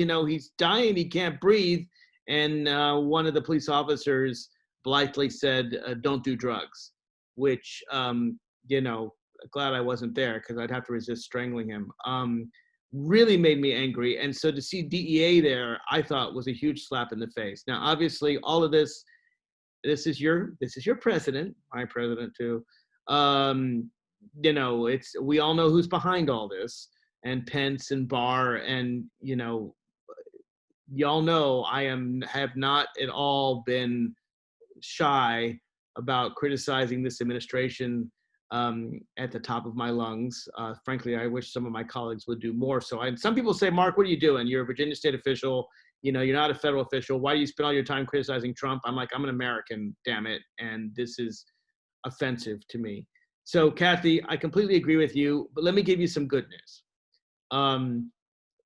dying. He can't breathe. And one of the police officers blithely said, don't do drugs, which, you know, glad I wasn't there because I'd have to resist strangling him. Really made me angry. And so to see DEA there, I thought was a huge slap in the face. Now, obviously, all of this is your president, my president too. You know, we all know who's behind all this, and Pence and Barr, and you know, y'all know I have not at all been shy about criticizing this administration at the top of my lungs. Frankly, I wish some of my colleagues would do more. So some people say, Mark, what are you doing? You're a Virginia state official. You know, you're not a federal official. Why do you spend all your time criticizing Trump? I'm like, I'm an American, damn it. And this is offensive to me. So Kathy, I completely agree with you, but let me give you some good news.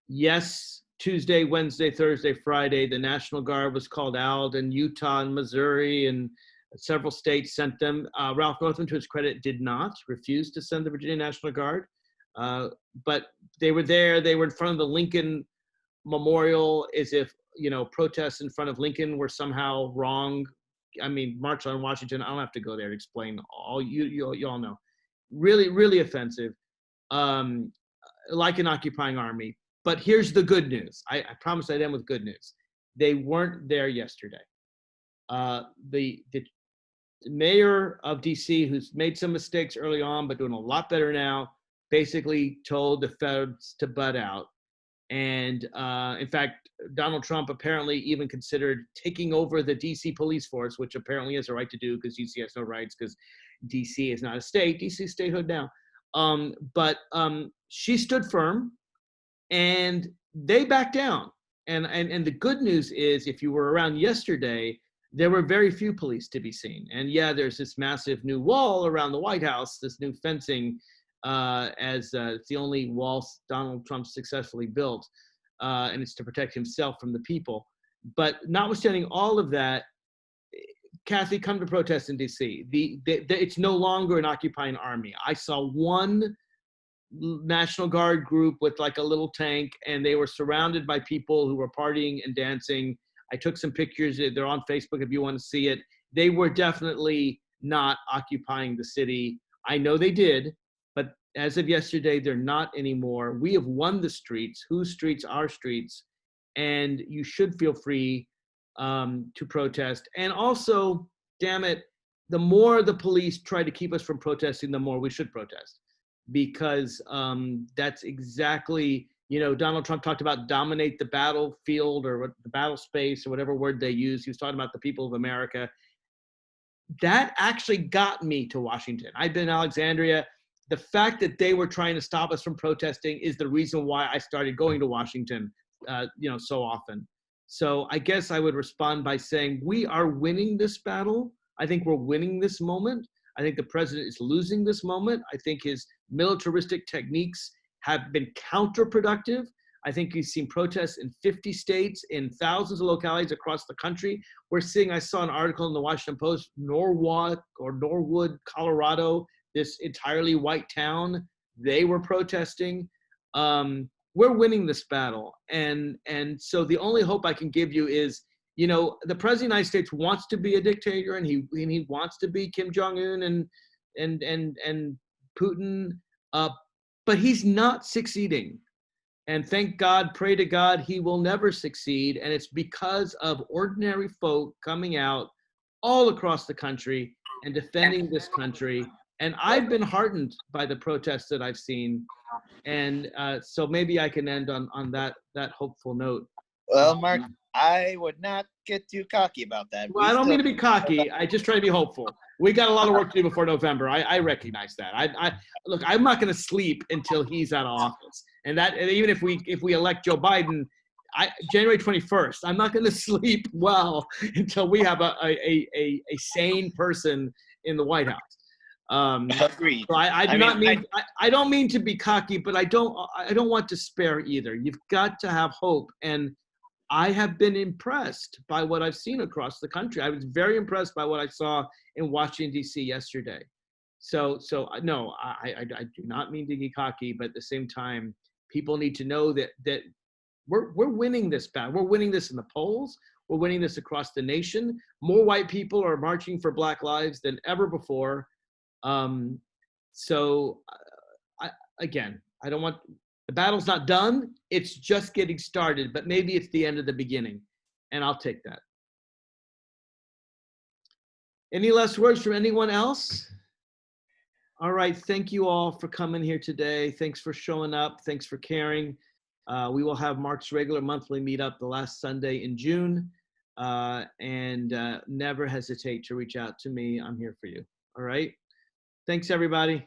Yes, Tuesday, Wednesday, Thursday, Friday, the National Guard was called out, and Utah and Missouri and several states sent them. Ralph Northam, to his credit, did not, refused to send the Virginia National Guard. But they were there. They were in front of the Lincoln Memorial, as if, you know, protests in front of Lincoln were somehow wrong. I mean, March on Washington, I don't have to go there to explain. All you all know. Really, really offensive. Like an occupying army. But here's the good news. I promised I'd end with good news. They weren't there yesterday. The mayor of DC, who's made some mistakes early on, but doing a lot better now, basically told the feds to butt out. And in fact, Donald Trump apparently even considered taking over the DC police force, which apparently has a right to do because DC has no rights because DC is not a state. DC is statehood now. But she stood firm. And they backed down. And the good news is, if you were around yesterday, there were very few police to be seen. And yeah, there's this massive new wall around the White House, this new fencing, as it's the only wall Donald Trump successfully built, and it's to protect himself from the people. But notwithstanding all of that, Kathy, come to protest in DC. It's no longer an occupying army. I saw one National Guard group with like a little tank, and they were surrounded by people who were partying and dancing. I took some pictures. They're on Facebook if you want to see it. They were definitely not occupying the city. I know they did, but as of yesterday, they're not anymore. We have won the streets. Whose streets? Our streets. And you should feel free to protest. And also, damn it, the more the police try to keep us from protesting, the more we should protest. Because that's exactly, you know, Donald Trump talked about dominate the battlefield or the battle space or whatever word they use. He was talking about the people of America. That actually got me to Washington. I've been in Alexandria. The fact that they were trying to stop us from protesting is the reason why I started going to Washington, you know, so often. So I guess I would respond by saying we are winning this battle. I think we're winning this moment. I think the president is losing this moment. I think his militaristic techniques have been counterproductive. I think you've seen protests in 50 states, in thousands of localities across the country. We're seeing, I saw an article in the Washington Post, Norwood, Colorado, this entirely white town, they were protesting. We're winning this battle. And so the only hope I can give you is, you know, the president of the United States wants to be a dictator, and he wants to be Kim Jong-un and Putin, but he's not succeeding. And thank God, pray to God, he will never succeed. And it's because of ordinary folk coming out all across the country and defending this country. And I've been heartened by the protests that I've seen. And so maybe I can end on that hopeful note. Well, Mark, I would not get too cocky about that. Well, I don't mean to be cocky. I just try to be hopeful. We got a lot of work to do before November. I recognize that. Look, I'm not going to sleep until he's out of office. And even if we elect Joe Biden, January 21st, I'm not going to sleep well until we have a sane person in the White House. Agreed. So I don't mean to be cocky, but I don't want to spare either. You've got to have hope. And I have been impressed by what I've seen across the country. I was very impressed by what I saw in Washington, D.C. yesterday. So no, I do not mean to be cocky, but at the same time, people need to know that we're winning this battle. We're winning this in the polls. We're winning this across the nation. More white people are marching for Black lives than ever before. Again, I don't want. The battle's not done. It's just getting started, but maybe it's the end of the beginning, and I'll take that. Any last words from anyone else? All right. Thank you all for coming here today. Thanks for showing up. Thanks for caring. We will have Mark's regular monthly meetup the last Sunday in June, and never hesitate to reach out to me. I'm here for you. All right. Thanks, everybody.